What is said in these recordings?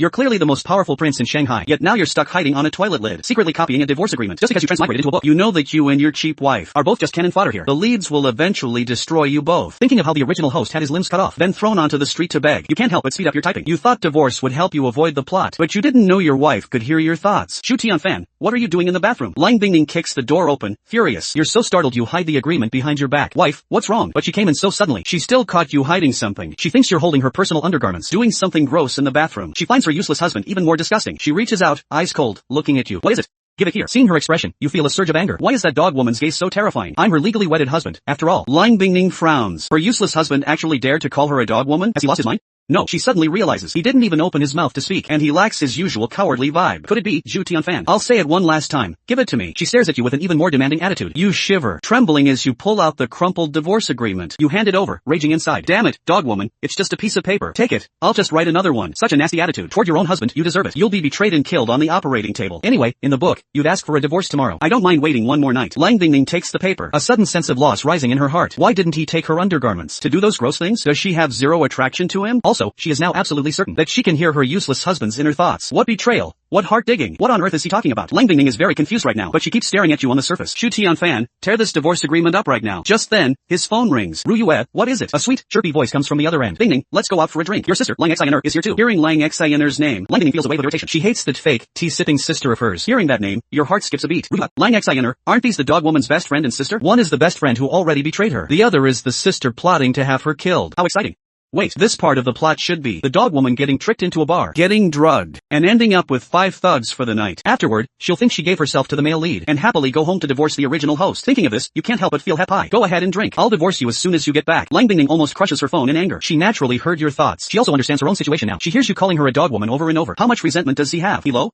You're clearly the most powerful prince in Shanghai, yet now you're stuck hiding on a toilet lid, secretly copying a divorce agreement, just because you transliterated into a book. You know that you and your cheap wife are both just cannon fodder here. The leads will eventually destroy you both. Thinking of how the original host had his limbs cut off, then thrown onto the street to beg, you can't help but speed up your typing. You thought divorce would help you avoid the plot, but you didn't know your wife could hear your thoughts. Shu Tianfan, what are you doing in the bathroom? Lang Bingning kicks the door open, furious. You're so startled you hide the agreement behind your back. Wife, what's wrong? But she came in so suddenly. She still caught you hiding something. She thinks you're holding her personal undergarments, doing something gross in the bathroom. She finds her useless husband even more disgusting. She reaches out, eyes cold, looking at you. What is it? Give it here. Seeing her expression, you feel a surge of anger. Why is that dog woman's gaze so terrifying? I'm her legally wedded husband, after all. Lang Bingning frowns. Her useless husband actually dared to call her a dog woman? Has he lost his mind? No, she suddenly realizes he didn't even open his mouth to speak, and he lacks his usual cowardly vibe. Could it be Zhu Tianfan? I'll say it one last time. Give it to me. She stares at you with an even more demanding attitude. You shiver, trembling as you pull out the crumpled divorce agreement. You hand it over, raging inside. Damn it, dog woman, it's just a piece of paper. Take it. I'll just write another one. Such a nasty attitude. Toward your own husband, you deserve it. You'll be betrayed and killed on the operating table. Anyway, in the book, you'd ask for a divorce tomorrow. I don't mind waiting one more night. Lang Bingning takes the paper, a sudden sense of loss rising in her heart. Why didn't he take her undergarments? To do those gross things? Does she have zero attraction to him? Also, she is now absolutely certain that she can hear her useless husband's inner thoughts. What betrayal? What heart digging? What on earth is he talking about? Lang Bingning is very confused right now, but she keeps staring at you on the surface. Shu Tianfan, tear this divorce agreement up right now. Just then, his phone rings. Ru Yue, what is it? A sweet, chirpy voice comes from the other end. Bingning, let's go out for a drink. Your sister, Lang Xiner, is here too. Hearing Lang Xiner's name, Lang Bingning feels a wave of irritation. She hates that fake, tea-sipping sister of hers. Hearing that name, your heart skips a beat. Ru Yue, Lang Xiner, aren't these the dog woman's best friend and sister? One is the best friend who already betrayed her. The other is the sister plotting to have her killed. How exciting. Wait, this part of the plot should be the dog woman getting tricked into a bar, getting drugged, and ending up with 5 thugs for the night. Afterward, she'll think she gave herself to the male lead, and happily go home to divorce the original host. Thinking of this, you can't help but feel happy. Go ahead and drink. I'll divorce you as soon as you get back. Lang Bingning almost crushes her phone in anger. She naturally heard your thoughts. She also understands her own situation now. She hears you calling her a dog woman over and over. How much resentment does he have? Hello?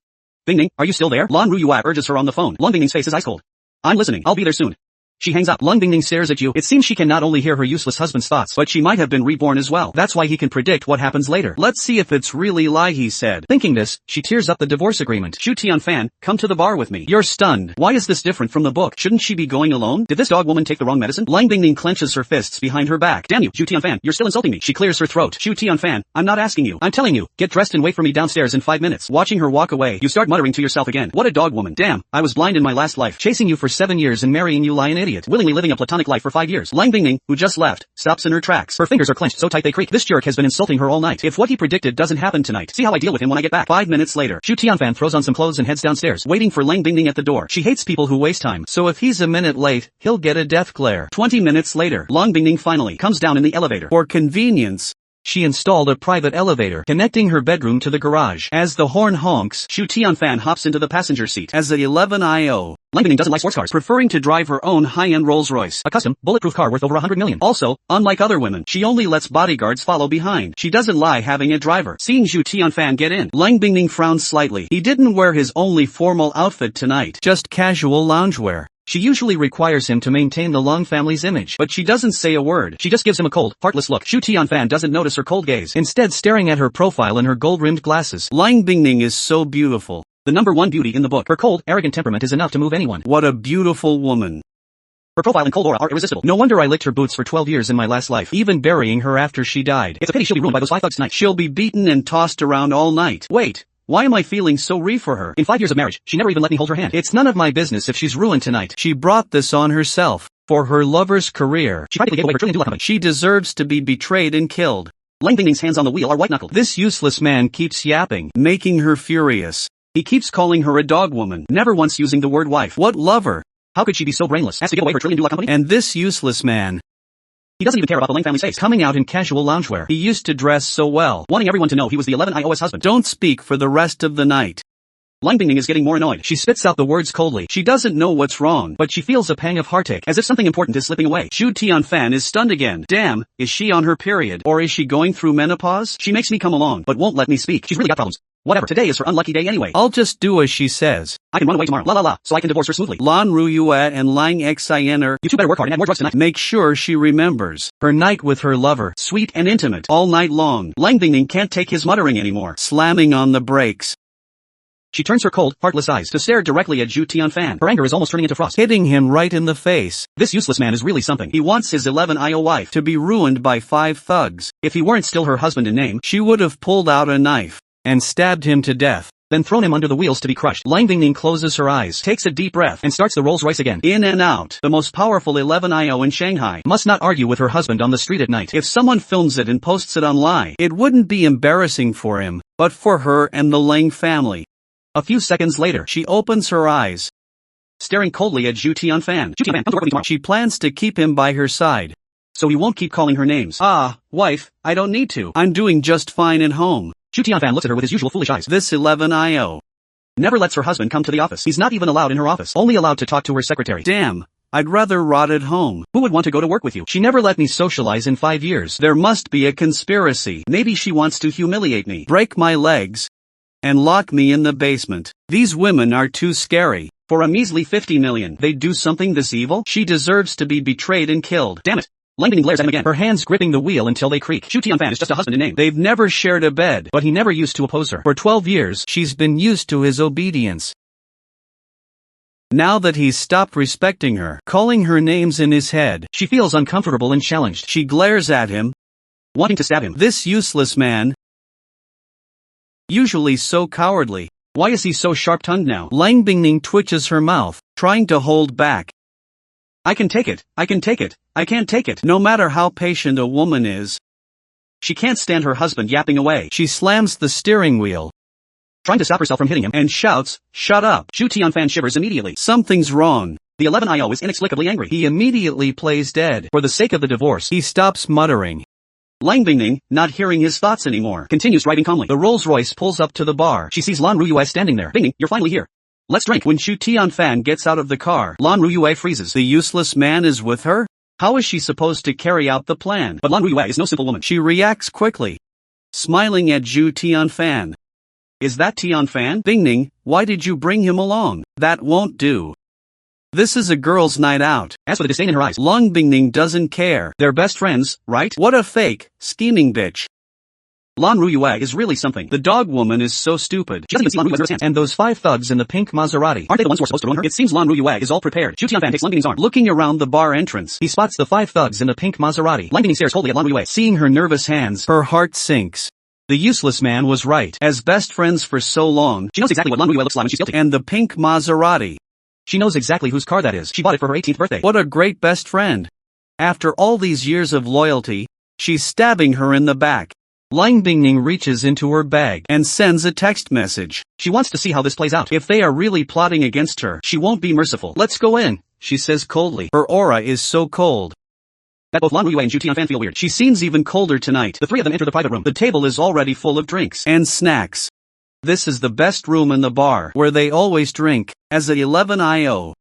Bingning, are you still there? Lan Ruyua urges her on the phone. Lang Bingning's face is ice cold. I'm listening. I'll be there soon. She hangs up. Lang Bingning stares at you. It seems she can not only hear her useless husband's thoughts, but she might have been reborn as well. That's why he can predict what happens later. Let's see if it's really lie, he said. Thinking this, she tears up the divorce agreement. Shu Tianfan, come to the bar with me. You're stunned. Why is this different from the book? Shouldn't she be going alone? Did this dog woman take the wrong medicine? Lang Bingning clenches her fists behind her back. Damn you, Shu Tianfan, you're still insulting me. She clears her throat. Shu Tianfan, I'm not asking you. I'm telling you. Get dressed and wait for me downstairs in 5 minutes. Watching her walk away, you start muttering to yourself again. What a dog woman. Damn, I was blind in my last life. Chasing you for 7 years and marrying you lie an idiot. Willingly living a platonic life for 5 years. Lang Bingning, who just left, stops in her tracks. Her fingers are clenched so tight they creak. This jerk has been insulting her all night. If what he predicted doesn't happen tonight, see how I deal with him when I get back. 5 minutes later, Shu Tianfan throws on some clothes and heads downstairs, waiting for Lang Bingning at the door. She hates people who waste time, so if he's a minute late, he'll get a death glare. 20 minutes later, Lang Bingning finally comes down in the elevator. For convenience, she installed a private elevator, connecting her bedroom to the garage. As the horn honks, Shu Tianfan hops into the passenger seat. As the 11IO, Lang Bingning doesn't like sports cars, preferring to drive her own high-end Rolls-Royce, a custom, bulletproof car worth over 100 million. Also, unlike other women, she only lets bodyguards follow behind. She doesn't lie having a driver. Seeing Shu Tianfan get in, Lang Bingning frowns slightly. He didn't wear his only formal outfit tonight, just casual loungewear. She usually requires him to maintain the Long family's image, but she doesn't say a word. She just gives him a cold, heartless look. Shu Tianfan doesn't notice her cold gaze, instead staring at her profile in her gold-rimmed glasses. Lang Bingning is so beautiful. The #1 beauty in the book. Her cold, arrogant temperament is enough to move anyone. What a beautiful woman. Her profile and cold aura are irresistible. No wonder I licked her boots for 12 years in my last life, even burying her after she died. It's a pity she'll be ruined by those 5 thugs tonight. She'll be beaten and tossed around all night. Wait. Why am I feeling so for her? In 5 years of marriage, she never even let me hold her hand. It's none of my business if she's ruined tonight. She brought this on herself. For her lover's career. She practically gave away her trillion-dollar company. She deserves to be betrayed and killed. Lang Bingning's hands on the wheel are white-knuckled. This useless man keeps yapping, making her furious. He keeps calling her a dog woman, never once using the word wife. What lover? How could she be so brainless as to give away her trillion-dollar company? And this useless man. He doesn't even care about the Lang family's face. Coming out in casual loungewear. He used to dress so well, wanting everyone to know he was the 11IO's husband. Don't speak for the rest of the night. Lang Bingning is getting more annoyed. She spits out the words coldly. She doesn't know what's wrong, but she feels a pang of heartache, as if something important is slipping away. Shu Tianfan is stunned again. Damn, is she on her period? Or is she going through menopause? She makes me come along, but won't let me speak. She's really got problems. Whatever, today is her unlucky day anyway. I'll just do as she says. I can run away tomorrow, la la la, so I can divorce her smoothly. Lan Ruyua and Lang Xiner. You two better work hard and add more drugs tonight. Make sure she remembers her night with her lover, sweet and intimate, all night long. Lang Bingning can't take his muttering anymore, slamming on the brakes. She turns her cold, heartless eyes to stare directly at Shu Tianfan. Her anger is almost turning into frost, hitting him right in the face. This useless man is really something. He wants his 11IO wife to be ruined by 5 thugs. If he weren't still her husband in name, she would have pulled out a knife. and stabbed him to death, then thrown him under the wheels to be crushed. Lang Bingning closes her eyes, takes a deep breath, and starts the Rolls Royce again. In and out. The most powerful 11-IO in Shanghai must not argue with her husband on the street at night. If someone films it and posts it online, it wouldn't be embarrassing for him, but for her and the Lang family. A few seconds later, she opens her eyes, staring coldly at Zhu Tianfan. Zhu Tianfan, come to work with me tomorrow. She plans to keep him by her side, so he won't keep calling her names. Ah, wife, I don't need to. I'm doing just fine at home. Zhu Tianfan looks at her with his usual foolish eyes. This 11-IO never lets her husband come to the office. He's not even allowed in her office, only allowed to talk to her secretary. Damn, I'd rather rot at home. Who would want to go to work with you? She never let me socialize in 5 years. There must be a conspiracy. Maybe she wants to humiliate me, break my legs, and lock me in the basement. These women are too scary. For a measly 50 million, they'd do something this evil? She deserves to be betrayed and killed. Damn it. Lang Bingning glares at him again, her hands gripping the wheel until they creak. Zhu Tianfan is just a husband in name. They've never shared a bed, but he never used to oppose her. For 12 years, she's been used to his obedience. Now that he's stopped respecting her, calling her names in his head, she feels uncomfortable and challenged. She glares at him, wanting to stab him. This useless man, usually so cowardly, why is he so sharp-tongued now? Lang Bingning twitches her mouth, trying to hold back. I can take it, I can take it, I can't take it. No matter how patient a woman is, she can't stand her husband yapping away. She slams the steering wheel, trying to stop herself from hitting him, and shouts, "Shut up!" Zhu Tianfan shivers immediately. Something's wrong. The 11-IO is inexplicably angry. He immediately plays dead. For the sake of the divorce, he stops muttering. Lang Bingning, not hearing his thoughts anymore, continues driving calmly. The Rolls Royce pulls up to the bar. She sees Lan Ruyue standing there. Bingning, you're finally here. Let's drink. When Zhu Tianfan gets out of the car, Lan Ruyue freezes. The useless man is with her? How is she supposed to carry out the plan? But Lan Ruyue is no simple woman. She reacts quickly, smiling at Zhu Tianfan. Is that Tianfan? Bingning, why did you bring him along? That won't do. This is a girls' night out. As for the disdain in her eyes, Lang Bingning doesn't care. They're best friends, right? What a fake, scheming bitch. Lan Ruyue is really something. The dog woman is so stupid. She doesn't even see Lan Ruyue's hands. And those 5 thugs in the pink Maserati, aren't they the ones who are supposed to ruin her? It seems Lan Ruyue is all prepared. Zhu Tianfan takes Lang Bingning's arm. Looking around the bar entrance, he spots the 5 thugs in the pink Maserati. Lang Bingning stares coldly at Lan Ruyue. Seeing her nervous hands, her heart sinks. The useless man was right. As best friends for so long, she knows exactly what Lan Ruyue looks like when she's guilty. And the pink Maserati. She knows exactly whose car that is. She bought it for her 18th birthday. What a great best friend. After all these years of loyalty, she's stabbing her in the back. Lang Bingning reaches into her bag and sends a text message. She wants to see how this plays out. If they are really plotting against her, she won't be merciful. Let's go in, she says coldly. Her aura is so cold that both Lan Ruyue and Zhu Tianfan feel weird. She seems even colder tonight. The 3 of them enter the private room. The table is already full of drinks and snacks. This is the best room in the bar, where they always drink, as a 11-IO.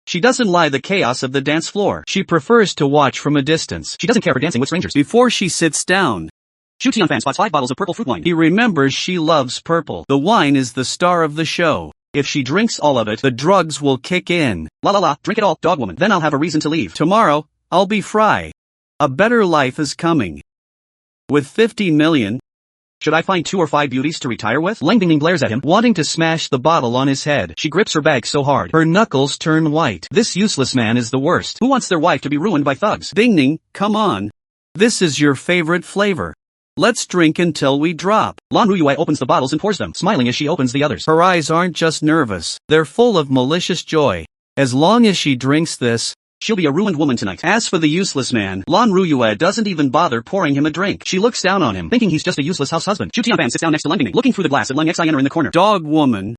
She doesn't lie the chaos of the dance floor. She prefers to watch from a distance. She doesn't care for dancing with strangers. Before she sits down, Zhu Tianfan spots 5 bottles of purple fruit wine. He remembers she loves purple. The wine is the star of the show. If she drinks all of it, the drugs will kick in. La la la, drink it all, dog woman. Then I'll have a reason to leave. Tomorrow, I'll be free. A better life is coming. With 50 million, should I find 2 or 5 beauties to retire with? Lang Bingning glares at him, wanting to smash the bottle on his head. She grips her bag so hard, her knuckles turn white. This useless man is the worst. Who wants their wife to be ruined by thugs? Bingning, come on. This is your favorite flavor. Let's drink until we drop. Lan Ruyue opens the bottles and pours them, smiling as she opens the others. Her eyes aren't just nervous, they're full of malicious joy. As long as she drinks this, she'll be a ruined woman tonight. As for the useless man, Lan Ruyue doesn't even bother pouring him a drink. She looks down on him, thinking he's just a useless house husband. Zhu Tianfan sits down next to Lang Bingning, looking through the glass at Lang Xian'er in the corner. Dog woman.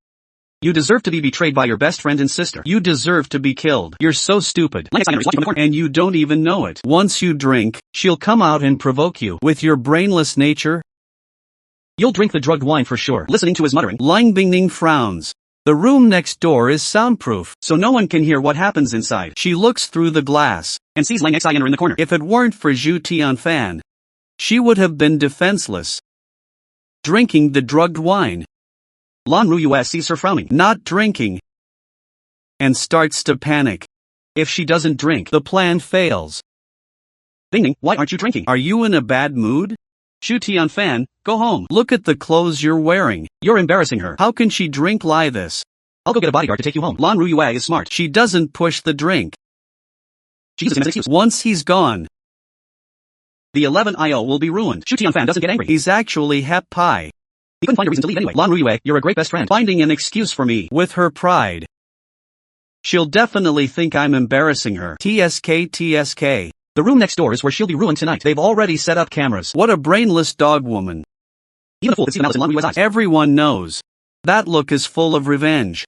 You deserve to be betrayed by your best friend and sister. You deserve to be killed. You're so stupid. Lang Xian'er is watching from the corner. And you don't even know it. Once you drink, she'll come out and provoke you. With your brainless nature, you'll drink the drugged wine for sure. Listening to his muttering, Lang Bingning frowns. The room next door is soundproof, so no one can hear what happens inside. She looks through the glass and sees Lang Xian'er in the corner. If it weren't for Zhu Tianfan, she would have been defenseless, drinking the drugged wine. Lan Ruyue sees her frowning, not drinking, and starts to panic. If she doesn't drink, the plan fails. Bingning, why aren't you drinking? Are you in a bad mood? Zhu Tianfan, go home. Look at the clothes you're wearing. You're embarrassing her. How can she drink like this? I'll go get a bodyguard to take you home. Lan Ruyue is smart. She doesn't push the drink. She uses him as an excuse. Once he's gone, the 11-IO will be ruined. Zhu Tianfan doesn't get angry. He's actually happy. He couldn't find a reason to leave anyway. Lan Ruyue, you're a great best friend. Finding an excuse for me. With her pride. She'll definitely think I'm embarrassing her. TSK TSK. The room next door is where she'll be ruined tonight. They've already set up cameras. What a brainless dog woman. Even a fool can see the malice in Lan Ruyue's eyes. Everyone knows. That look is full of revenge.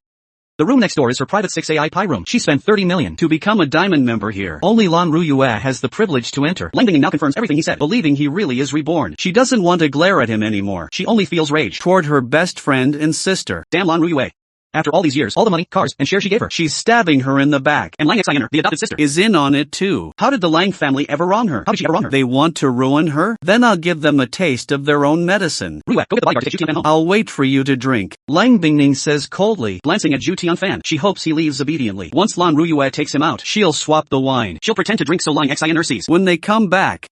The room next door is her private 6AI pie room. She spent 30 million to become a diamond member here. Only Lan Ruyue has the privilege to enter. Lang Bingning now confirms everything he said, believing he really is reborn. She doesn't want to glare at him anymore. She only feels rage toward her best friend and sister. Damn Lan Ruyue. After all these years, all the money, cars, and shares she gave her, she's stabbing her in the back. And Lang Xiner, the adopted sister, is in on it too. How did the Lang family ever wrong her? How did she ever wrong her? They want to ruin her? Then I'll give them a taste of their own medicine. Ruyue, go get the bodyguard to take Zhu Tianfan home. I'll wait for you to drink. Lang Bingning says coldly, glancing at Zhu Tianfan. She hopes he leaves obediently. Once Lan Ruyue takes him out, she'll swap the wine. She'll pretend to drink so Lang Xiner sees. When they come back,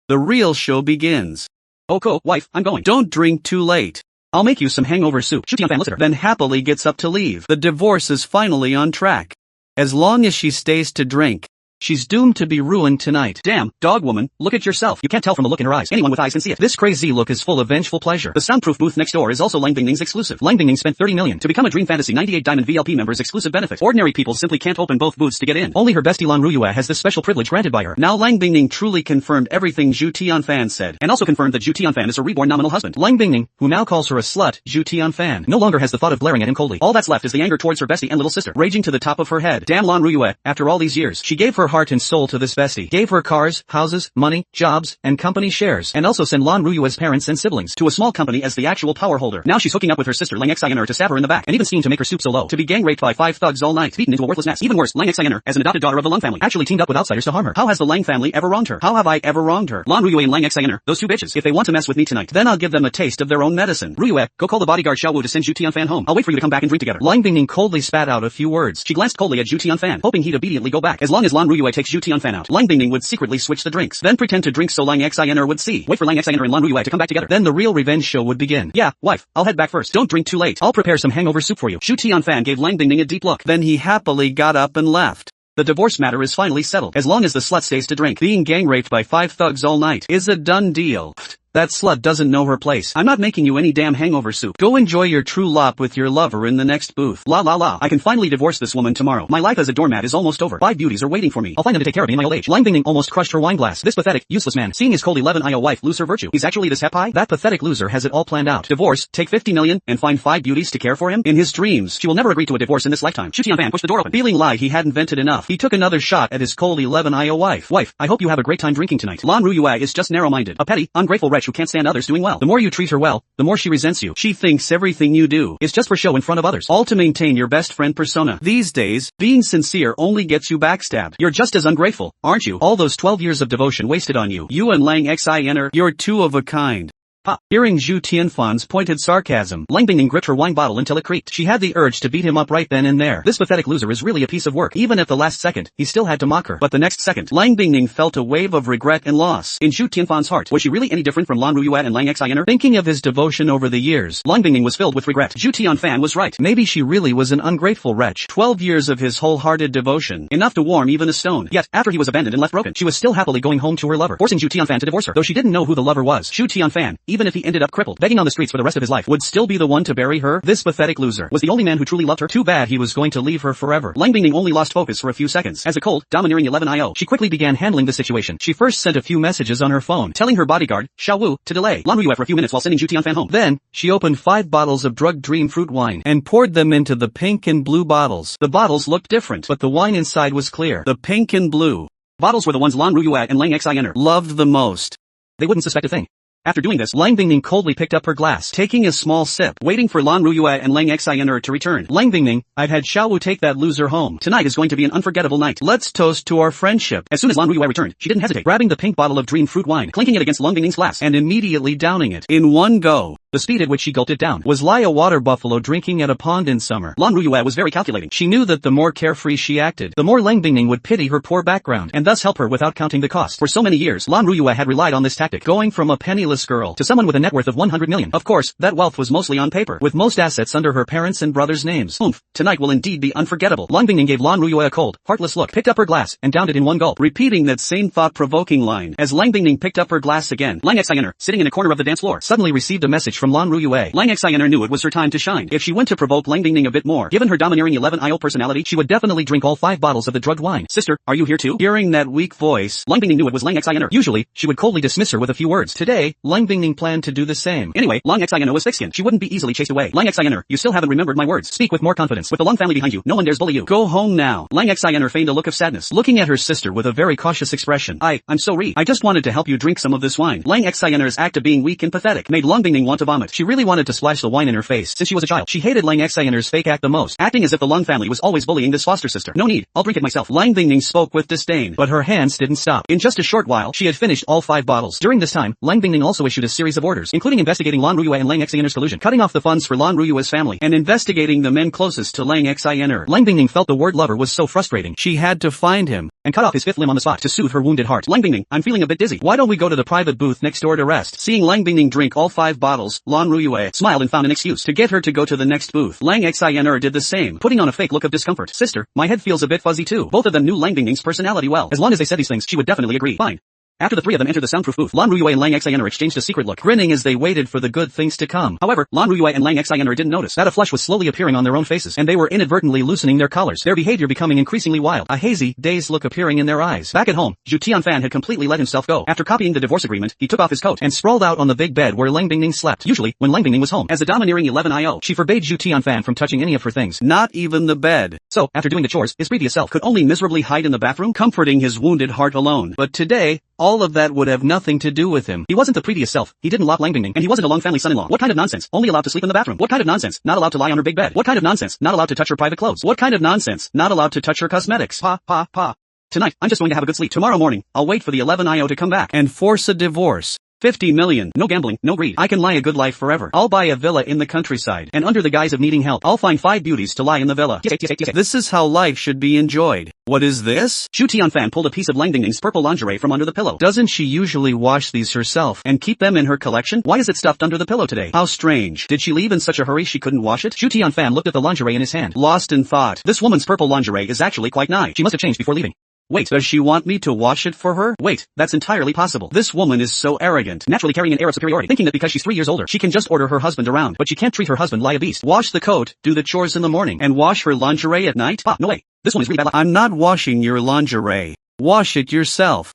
the real show begins. Oh, wife, I'm going. Don't drink too late. I'll make you some hangover soup. Zhu Tianfan looks at her, then happily gets up to leave. The divorce is finally on track. As long as she stays to drink, she's doomed to be ruined tonight. Damn, dog woman, look at yourself. You can't tell from the look in her eyes. Anyone with eyes can see it. This crazy look is full of vengeful pleasure. The soundproof booth next door is also Lang Bingning's exclusive. Lang Bingning spent 30 million to become a Dream Fantasy 98 Diamond VLP member's exclusive benefit. Ordinary people simply can't open both booths to get in. Only her bestie Lan Ruyue has this special privilege granted by her. Now Lang Bingning truly confirmed everything Zhu Tianfan said, and also confirmed that Zhu Tianfan is her reborn nominal husband. Lang Bingning, who now calls her a slut, Zhu Tianfan, no longer has the thought of glaring at him coldly. All that's left is the anger towards her bestie and little sister, raging to the top of her head. Damn Lan Ruyue, after all these years, she gave her heart and soul to this bestie, gave her cars, houses, money, jobs, and company shares, and also sent Lan Ruyue's parents and siblings to a small company as the actual power holder. Now she's hooking up with her sister Lang Xiner to stab her in the back, and even schemed to make her stoop so low to be gang raped by 5 thugs all night, beaten into a worthless mess. Even worse, Lang Xiner, as an adopted daughter of the Lung family, actually teamed up with outsiders to harm her. How has the Lang family ever wronged her? How have I ever wronged her? Lan Ruyue and Lang Xiner, those two bitches, if they want to mess with me tonight, then I'll give them a taste of their own medicine. Ruyue, go call the bodyguard Xiao Wu to send Zhu Tianfan home. I'll wait for you to come back and drink together. Lang Bingning coldly spat out a few words. She glanced coldly at Zhu Tianfan, hoping he'd obediently go back. As long as Lan Ruyue takes Zhu Tianfan out, Lang Bingning would secretly switch the drinks, then pretend to drink so Lang Xiner would see. Wait for Lang Xiner and Lan Ruyue to come back together. Then the real revenge show would begin. Yeah, wife, I'll head back first. Don't drink too late. I'll prepare some hangover soup for you. Zhu Tianfan gave Lang Bingning a deep look. Then he happily got up and left. The divorce matter is finally settled. As long as the slut stays to drink, being gang raped by 5 thugs all night is a done deal. That slut doesn't know her place. I'm not making you any damn hangover soup. Go enjoy your true lop with your lover in the next booth. La la la. I can finally divorce this woman tomorrow. My life as a doormat is almost over. 5 beauties are waiting for me. I'll find them to take care of me in my old age. Lang Bingning almost crushed her wine glass. This pathetic, useless man, seeing his cold 11-IO wife lose her virtue. He's actually this hep-high? That pathetic loser has it all planned out. Divorce, take 50 million, and find 5 beauties to care for him? In his dreams, she will never agree to a divorce in this lifetime. Zhu Tianfan pushed the door open. Feeling he hadn't vented enough, he took another shot at his cold 11-IO wife. Wife, I hope you have a great time drinking tonight. Lan Ruyue is just narrow-minded. A petty, ungrateful wretch who can't stand others doing well. The more you treat her well, the more she resents you. She thinks everything you do is just for show in front of others, all to maintain your best friend persona. These days, being sincere only gets you backstabbed. You're just as ungrateful, aren't you? All those 12 years of devotion wasted on you. You and Lang Xiner, you're two of a kind. Ha! Hearing Zhu Tianfan's pointed sarcasm, Lang Bingning gripped her wine bottle until it creaked. She had the urge to beat him up right then and there. This pathetic loser is really a piece of work. Even at the last second, he still had to mock her. But the next second, Lang Bingning felt a wave of regret and loss in Zhu Tianfan's heart. Was she really any different from Lan Ruyue and Lang Xiner? Thinking of his devotion over the years, Lang Bingning was filled with regret. Zhu Tianfan was right. Maybe she really was an ungrateful wretch. 12 years of his wholehearted devotion, enough to warm even a stone. Yet, after he was abandoned and left broken, she was still happily going home to her lover, forcing Zhu Tianfan to divorce her. Though she didn't know who the lover was, Zhu Tianfan, even if he ended up crippled, begging on the streets for the rest of his life, would still be the one to bury her. This pathetic loser was the only man who truly loved her. Too bad he was going to leave her forever. Lang Bingning only lost focus for a few seconds. As a cold, domineering 11-IO, she quickly began handling the situation. She first sent a few messages on her phone, telling her bodyguard, Xiao Wu, to delay Lan Ruyue for a few minutes while sending Zhu Tianfan home. Then, she opened 5 bottles of drugged dream fruit wine and poured them into the pink and blue bottles. The bottles looked different, but the wine inside was clear. The pink and blue bottles were the ones Lan Ruyue and Lang Xiner loved the most. They wouldn't suspect a thing. After doing this, Lang Bingning coldly picked up her glass, taking a small sip, waiting for Lan Ruyue and Lang Xiner to return. Lang Bingning, I've had Xiao Wu take that loser home. Tonight is going to be an unforgettable night. Let's toast to our friendship. As soon as Lan Ruyue returned, she didn't hesitate, grabbing the pink bottle of dream fruit wine, clinking it against Lang Bingning's glass, and immediately downing it. In one go. The speed at which she gulped it down was like a water buffalo drinking at a pond in summer. Lan Ruyue was very calculating. She knew that the more carefree she acted, the more Lang Bingning would pity her poor background, and thus help her without counting the cost. For so many years, Lan Ruyue had relied on this tactic, going from a penniless girl to someone with a net worth of 100 million. Of course, that wealth was mostly on paper, with most assets under her parents' and brothers' names. Oomph, tonight will indeed be unforgettable. Lang Bingning gave Lan Ruyue a cold, heartless look, picked up her glass, and downed it in one gulp, repeating that same thought-provoking line. As Lang Bingning picked up her glass again, Lang Xiner, sitting in a corner of the dance floor, suddenly received a message from Lan Ruyue. Lang Xian'er knew it was her time to shine. If she went to provoke Lang Bingning a bit more, given her domineering 11-IO personality, she would definitely drink all 5 bottles of the drugged wine. Sister, are you here too? Hearing that weak voice, Lang Bingning knew it was Lang Xian'er. Usually, she would coldly dismiss her with a few words. Today, Lang Bingning planned to do the same. Anyway, Lang Xian'er was thick-skinned. She wouldn't be easily chased away. Lang Xian'er, you still haven't remembered my words. Speak with more confidence. With the Lang family behind you, no one dares bully you. Go home now. Lang Xian'er feigned a look of sadness, looking at her sister with a very cautious expression. I'm sorry. I just wanted to help you drink some of this wine. Lang Xian'er's act of being weak and pathetic made Lang Bingning want to vomit. She really wanted to splash the wine in her face. Since she was a child, she hated Lang Xian'er's fake act the most, acting as if the Lang family was always bullying this foster sister. No need. I'll drink it myself. Lang Bingning spoke with disdain, but her hands didn't stop. In just a short while, she had finished all 5 bottles. During this time, Lang Bingning also issued a series of orders, including investigating Lan Ruyue and Lang Xian'er's collusion, cutting off the funds for Lan Ruyue's family, and investigating the men closest to Lang Xian'er. Lang Bingning felt the word lover was so frustrating. She had to find him and cut off his 5th limb on the spot to soothe her wounded heart. Lang Bingning, I'm feeling a bit dizzy. Why don't we go to the private booth next door to rest? Seeing Lang Bingning drink all 5 bottles, Lan Ruyue smiled and found an excuse to get her to go to the next booth. Lang Xian'er did the same, putting on a fake look of discomfort. Sister, my head feels a bit fuzzy too. Both of them knew Lang Bingning's personality well. As long as they said these things, she would definitely agree. Fine. After the 3 of them entered the soundproof booth, Lan Ruyue and Lang Xian'er exchanged a secret look, grinning as they waited for the good things to come. However, Lan Ruyue and Lang Xian'er didn't notice that a flush was slowly appearing on their own faces, and they were inadvertently loosening their collars, their behavior becoming increasingly wild, a hazy, dazed look appearing in their eyes. Back at home, Zhu Tianfan had completely let himself go. After copying the divorce agreement, he took off his coat and sprawled out on the big bed where Lang Bingning slept. Usually, when Lang Bingning was home, as a domineering 11-IO, she forbade Zhu Tianfan from touching any of her things, not even the bed. So, after doing the chores, his previous self could only miserably hide in the bathroom, comforting his wounded heart alone. But today, all of that would have nothing to do with him. He wasn't the previous self. He didn't love Lang Bingning, and he wasn't a Long family son-in-law. What kind of nonsense? Only allowed to sleep in the bathroom. What kind of nonsense? Not allowed to lie on her big bed. What kind of nonsense? Not allowed to touch her private clothes. What kind of nonsense? Not allowed to touch her cosmetics. Pa. Tonight, I'm just going to have a good sleep. Tomorrow morning, I'll wait for the 11-IO to come back and force a divorce. 50 million. No gambling, no greed. I can lie a good life forever. I'll buy a villa in the countryside, and under the guise of needing help, I'll find 5 beauties to lie in the villa. This is how life should be enjoyed. What is this? Zhu Tianfan pulled a piece of Lang Bingning's purple lingerie from under the pillow. Doesn't she usually wash these herself and keep them in her collection? Why is it stuffed under the pillow today? How strange. Did she leave in such a hurry she couldn't wash it? Zhu Tianfan looked at the lingerie in his hand, lost in thought. This woman's purple lingerie is actually quite nice. She must have changed before leaving. Wait, does she want me to wash it for her? Wait, that's entirely possible. This woman is so arrogant, naturally carrying an air of superiority, thinking that because she's 3 years older, she can just order her husband around, but she can't treat her husband like a beast. Wash the coat, do the chores in the morning, and wash her lingerie at night? No way. This one is really bad luck. I'm not washing your lingerie. Wash it yourself.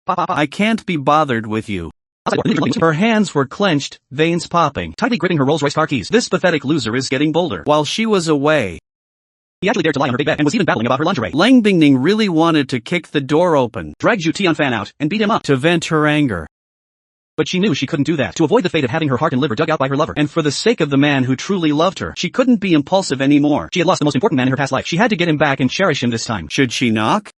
I can't be bothered with you. Her hands were clenched, veins popping, tightly gripping her Rolls-Royce car keys. This pathetic loser is getting bolder. While she was away, he actually dared to lie on her big bed and was even babbling about her lingerie. Lang Bingning really wanted to kick the door open, drag Zhu Tianfan out, and beat him up to vent her anger. But she knew she couldn't do that. To avoid the fate of having her heart and liver dug out by her lover, and for the sake of the man who truly loved her, she couldn't be impulsive anymore. She had lost the most important man in her past life. She had to get him back and cherish him this time. Should she knock?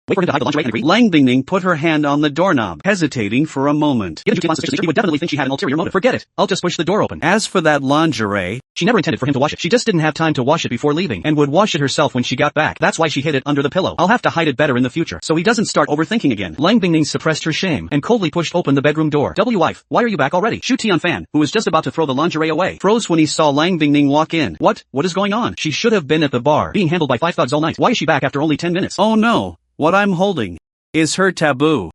Wait for him to hide the lingerie and agree? Lang Bingning put her hand on the doorknob, hesitating for a moment. Given Zhu Tianfan's sister, he would definitely think she had an ulterior motive. Forget it. I'll just push the door open. As for that lingerie, she never intended for him to wash it. She just didn't have time to wash it before leaving, and would wash it herself when she got back. That's why she hid it under the pillow. I'll have to hide it better in the future, so he doesn't start overthinking again. Lang Bingning suppressed her shame, and coldly pushed open the bedroom door. Wife, why are you back already? Zhu Tianfan, who was just about to throw the lingerie away, froze when he saw Lang Bingning walk in. What is going on? She should have been at the bar, being handled by 5 thugs all night. Why is she back after only 10 minutes? Oh no, what I'm holding is her taboo.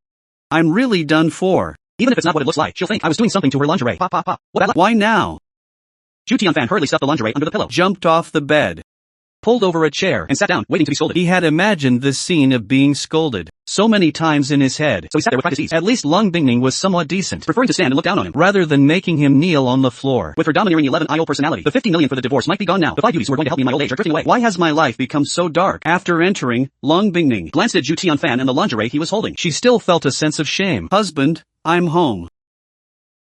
I'm really done for. Even if it's not what it looks like, she'll think I was doing something to her lingerie. What? Why now? Zhu Tianfan hurriedly stuffed the lingerie under the pillow, jumped off the bed, pulled over a chair, and sat down, waiting to be scolded. He had imagined this scene of being scolded so many times in his head, so he sat there with pride at ease. At least Lang Bingning was somewhat decent, preferring to stand and look down on him, rather than making him kneel on the floor. With her domineering 11-IO personality, the 50 million for the divorce might be gone now. The 5 beauties who were going to help me in my old age are drifting away. Why has my life become so dark? After entering, Lang Bingning glanced at Zhu Tianfan and the lingerie he was holding. She still felt a sense of shame. Husband, I'm home.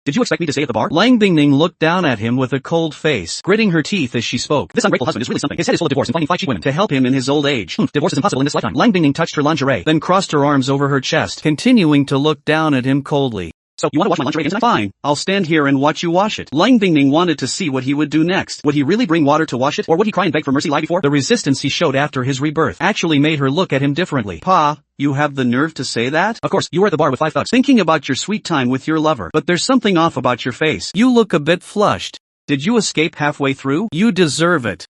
Did you expect me to stay at the bar? Lang Bingning looked down at him with a cold face, gritting her teeth as she spoke. This ungrateful husband is really something. His head is full of divorce and finding 5 cheap women to help him in his old age. Divorce is impossible in this lifetime. Lang Bingning touched her lingerie, then crossed her arms over her chest, continuing to look down at him coldly. So, you want to wash my lingerie again tonight? Fine. I'll stand here and watch you wash it. Lang Bingning wanted to see what he would do next. Would he really bring water to wash it? Or would he cry and beg for mercy like before? The resistance he showed after his rebirth actually made her look at him differently. Pa, you have the nerve to say that? Of course, you were at the bar with 5 thugs, thinking about your sweet time with your lover. But there's something off about your face. You look a bit flushed. Did you escape halfway through? You deserve it.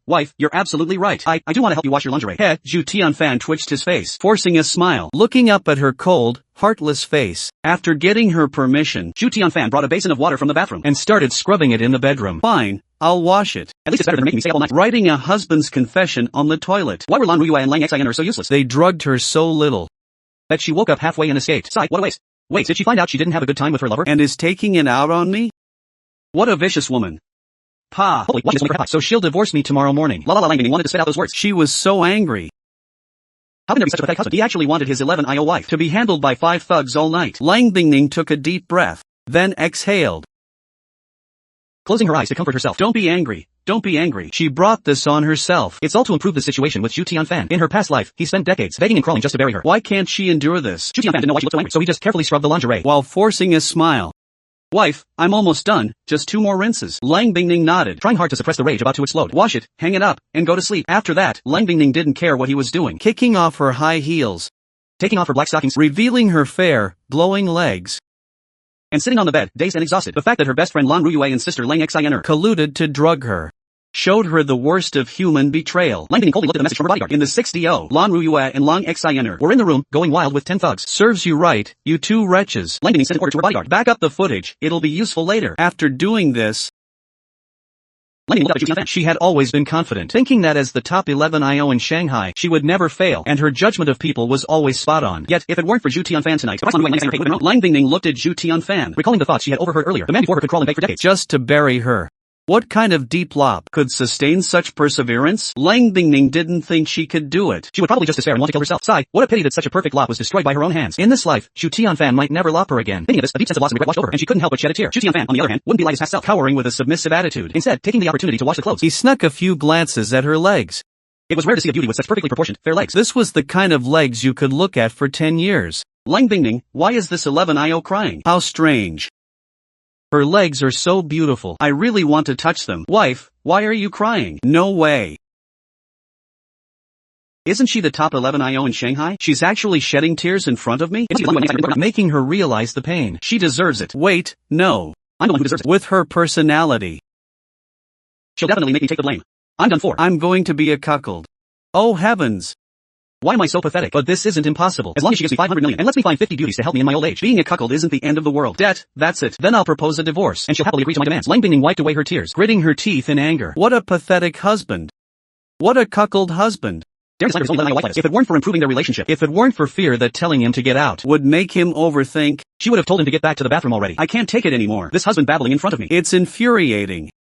Wife, you're absolutely right. I do want to help you wash your lingerie. Zhu Tianfan twitched his face, forcing a smile, looking up at her cold, heartless face. After getting her permission, Zhu Tianfan brought a basin of water from the bathroom and started scrubbing it in the bedroom. Fine, I'll wash it. At least it's better than making me stay up all night. Writing a husband's confession on the toilet. Why were Lan Ruyue and Lang Xian so useless? They drugged her so little that she woke up halfway and escaped. Sigh, what a waste. Wait, did she find out she didn't have a good time with her lover? And is taking it out on me? What a vicious woman. Pa, holy, watch this one. So she'll divorce me tomorrow morning. La la la. Lang Bingning wanted to spit out those words. She was so angry. How can there be such a pathetic husband? He actually wanted his 11-IO wife to be handled by 5 thugs all night. Lang Bingning took a deep breath, then exhaled, closing her eyes to comfort herself. Don't be angry. Don't be angry. She brought this on herself. It's all to improve the situation with Zhu Tianfan. In her past life, he spent decades begging and crawling just to bury her. Why can't she endure this? Zhu Tianfan didn't know why she looked so angry, so he just carefully scrubbed the lingerie while forcing a smile. Wife, I'm almost done. Just 2 more rinses. Lang Bingning nodded, trying hard to suppress the rage about to explode. Wash it, hang it up, and go to sleep. After that, Lang Bingning didn't care what he was doing. Kicking off her high heels, taking off her black stockings, revealing her fair, glowing legs, and sitting on the bed, dazed and exhausted. The fact that her best friend Lan Ruyue and sister Lang Xian colluded to drug her showed her the worst of human betrayal. Lang Bingning coldly looked at the message from her bodyguard. In the 6DO, Lan Ruyue and Lang Xian were in the room, going wild with 10 thugs. Serves you right, you 2 wretches. Lang Bingning sent an order to her bodyguard. Back up the footage, it'll be useful later. After doing this, Lang Bingning looked up at Zhu Tianfan. She had always been confident, thinking that as the top 11-IO in Shanghai, she would never fail, and her judgment of people was always spot on. Yet, if it weren't for Zhu Tianfan tonight, Lang Bingning looked at Zhu Tianfan, recalling the thoughts she had overheard earlier. The man before her could crawl and beg for decades just to bury her. What kind of deep lop could sustain such perseverance? Lang Bingning didn't think she could do it. She would probably just despair and want to kill herself. Sigh, what a pity that such a perfect lop was destroyed by her own hands. In this life, Zhu Tianfan might never lop her again. Thinking of this, a deep sense of loss and regret washed over her, and she couldn't help but shed a tear. Zhu Tianfan, on the other hand, wouldn't be like his past self, cowering with a submissive attitude. Instead, taking the opportunity to wash the clothes, he snuck a few glances at her legs. It was rare to see a beauty with such perfectly proportioned, fair legs. This was the kind of legs you could look at for 10 years. Lang Bingning, why is this 11-IO crying? How strange. Her legs are so beautiful. I really want to touch them. Wife, why are you crying? No way. Isn't she the top 11-IO in Shanghai? She's actually shedding tears in front of me? Making her realize the pain. She deserves it. Wait, no. I'm the one who deserves it. With her personality, she'll definitely make me take the blame. I'm done for. I'm going to be a cuckold. Oh heavens. Why am I so pathetic? But this isn't impossible. As long as she gives me 500 million and lets me find 50 beauties to help me in my old age. Being a cuckold isn't the end of the world. That's it. Then I'll propose a divorce, and she'll happily agree to my demands. Lang Bingning wiped away her tears, gritting her teeth in anger. What a pathetic husband. What a cuckold husband. If it weren't for improving their relationship, if it weren't for fear that telling him to get out would make him overthink, she would have told him to get back to the bathroom already. I can't take it anymore. This husband babbling in front of me. It's infuriating.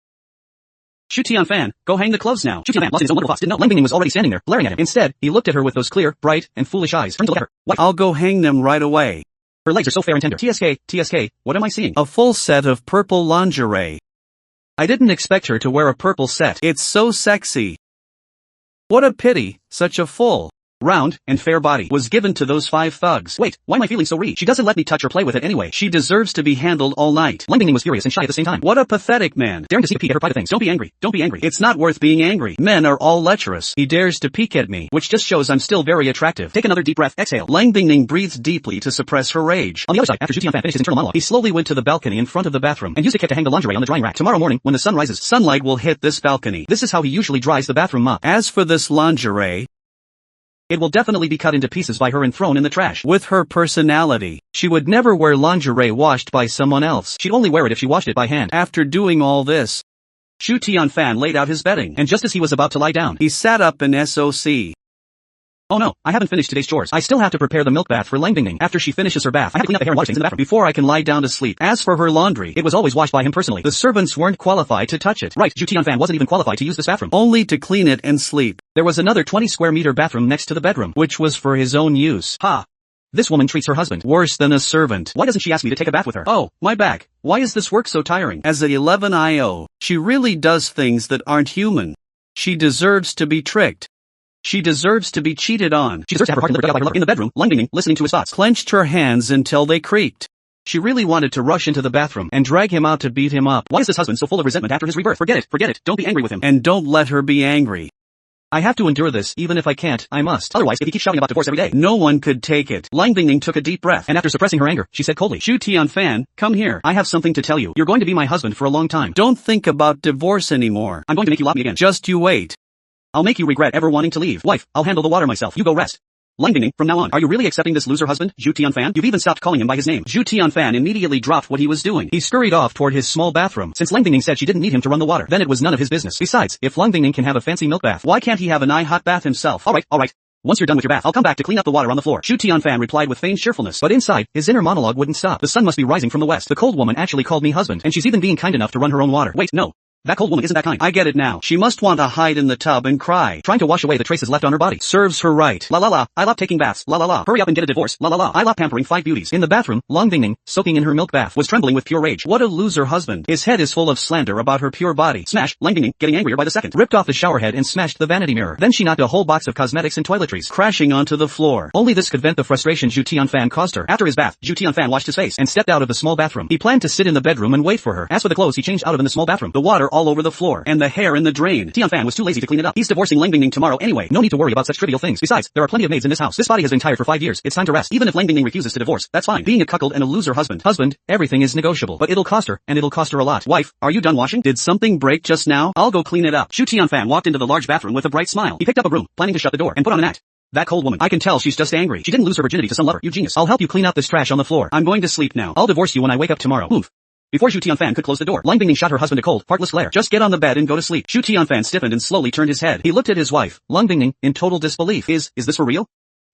Zhu Tianfan, go hang the clothes now. Zhu Tianfan, lost in his own wonderful thoughts, didn't know Lang Bingning was already standing there, glaring at him. Instead, he looked at her with those clear, bright, and foolish eyes. Turned to look at her. What? I'll go hang them right away. Her legs are so fair and tender. TSK, what am I seeing? A full set of purple lingerie. I didn't expect her to wear a purple set. It's so sexy. What a pity, such a full, round, and fair body was given to those 5 thugs. Wait, why am I feeling so re? She doesn't let me touch or play with it anyway. She deserves to be handled all night. Lang Bingning was furious and shy at the same time. What a pathetic man. Daring to sneak peek at her private things. Don't be angry. Don't be angry. It's not worth being angry. Men are all lecherous. He dares to peek at me, which just shows I'm still very attractive. Take another deep breath. Exhale. Lang Bingning breathed deeply to suppress her rage. On the other side, after Zhu Tianfan finished his internal monologue, he slowly went to the balcony in front of the bathroom and used a kit to hang the lingerie on the drying rack. Tomorrow morning, when the sun rises, sunlight will hit this balcony. This is how he usually dries the bathroom mop. As for this lingerie, it will definitely be cut into pieces by her and thrown in the trash. With her personality, she would never wear lingerie washed by someone else. She'd only wear it if she washed it by hand. After doing all this, Zhu Tianfan laid out his bedding, and just as he was about to lie down, he sat up in SOC. Oh no, I haven't finished today's chores. I still have to prepare the milk bath for Lang Bingning. After she finishes her bath, I have to clean up the hair and water stains in the bathroom before I can lie down to sleep. As for her laundry, it was always washed by him personally. The servants weren't qualified to touch it. Right, Zhu Tianfan wasn't even qualified to use this bathroom. Only to clean it and sleep. There was another 20 square meter bathroom next to the bedroom, which was for his own use. Ha! This woman treats her husband worse than a servant. Why doesn't she ask me to take a bath with her? Oh, my back. Why is this work so tiring? As a 11-IO, she really does things that aren't human. She deserves to be tricked. She deserves to be cheated on. She deserves to have her heart delivered by her lover. In the bedroom, Lang Bingning, listening to his thoughts, clenched her hands until they creaked. She really wanted to rush into the bathroom and drag him out to beat him up. Why is this husband so full of resentment after his rebirth? Forget it. Don't be angry with him. And don't let her be angry. I have to endure this, even if I can't, I must. Otherwise, if he keeps shouting about divorce every day, no one could take it. Lang Bingning took a deep breath, and after suppressing her anger, she said coldly, Shu Tianfan, come here. I have something to tell you. You're going to be my husband for a long time. Don't think about divorce anymore. I'm going to make you love me again. Just you wait. I'll make you regret ever wanting to leave. Wife, I'll handle the water myself. You go rest. Lang Bingning, from now on, are you really accepting this loser husband, Zhu Tianfan? You've even stopped calling him by his name. Zhu Tianfan immediately dropped what he was doing. He scurried off toward his small bathroom. Since Lang Bingning said she didn't need him to run the water, then it was none of his business. Besides, if Lang Bingning can have a fancy milk bath, why can't he have an hot bath himself? Alright. Once you're done with your bath, I'll come back to clean up the water on the floor. Zhu Tianfan replied with feigned cheerfulness, but inside, his inner monologue wouldn't stop. The sun must be rising from the west. The cold woman actually called me husband, and she's even being kind enough to run her own water. Wait, no. That cold woman isn't that kind. I get it now. She must want to hide in the tub and cry, trying to wash away the traces left on her body. Serves her right. La la la. I love taking baths. La la la. Hurry up and get a divorce. La la la. I love pampering 5 beauties. In the bathroom, Lang Bingning, soaking in her milk bath, was trembling with pure rage. What a loser husband. His head is full of slander about her pure body. Smash. Lang Bingning, getting angrier by the second, ripped off the shower head and smashed the vanity mirror. Then she knocked a whole box of cosmetics and toiletries, crashing onto the floor. Only this could vent the frustration Zhu Tianfan caused her. After his bath, Zhu Tianfan washed his face and stepped out of the small bathroom. He planned to sit in the bedroom and wait for her. As for the clothes he changed out of in the small bathroom, the water all over the floor, and the hair in the drain. Tianfan was too lazy to clean it up. He's divorcing Lang Bingning tomorrow anyway. No need to worry about such trivial things. Besides, there are plenty of maids in this house. This body has been tired for 5 years. It's time to rest. Even if Lang Bingning refuses to divorce, that's fine. Being a cuckold and a loser husband, everything is negotiable. But it'll cost her, and it'll cost her a lot. Wife, are you done washing? Did something break just now? I'll go clean it up. Zhu Tianfan walked into the large bathroom with a bright smile. He picked up a broom, planning to shut the door, and put on an act. That cold woman. I can tell she's just angry. She didn't lose her virginity to some lover. You genius. I'll help you clean out this trash on the floor. I'm going to sleep now. I'll divorce you when I wake up tomorrow. Move. Before Zhu Tianfan could close the door, Lang Bingning shot her husband a cold, heartless glare. Just get on the bed and go to sleep. Zhu Tianfan stiffened and slowly turned his head. He looked at his wife, Lang Bingning, in total disbelief. Is this for real?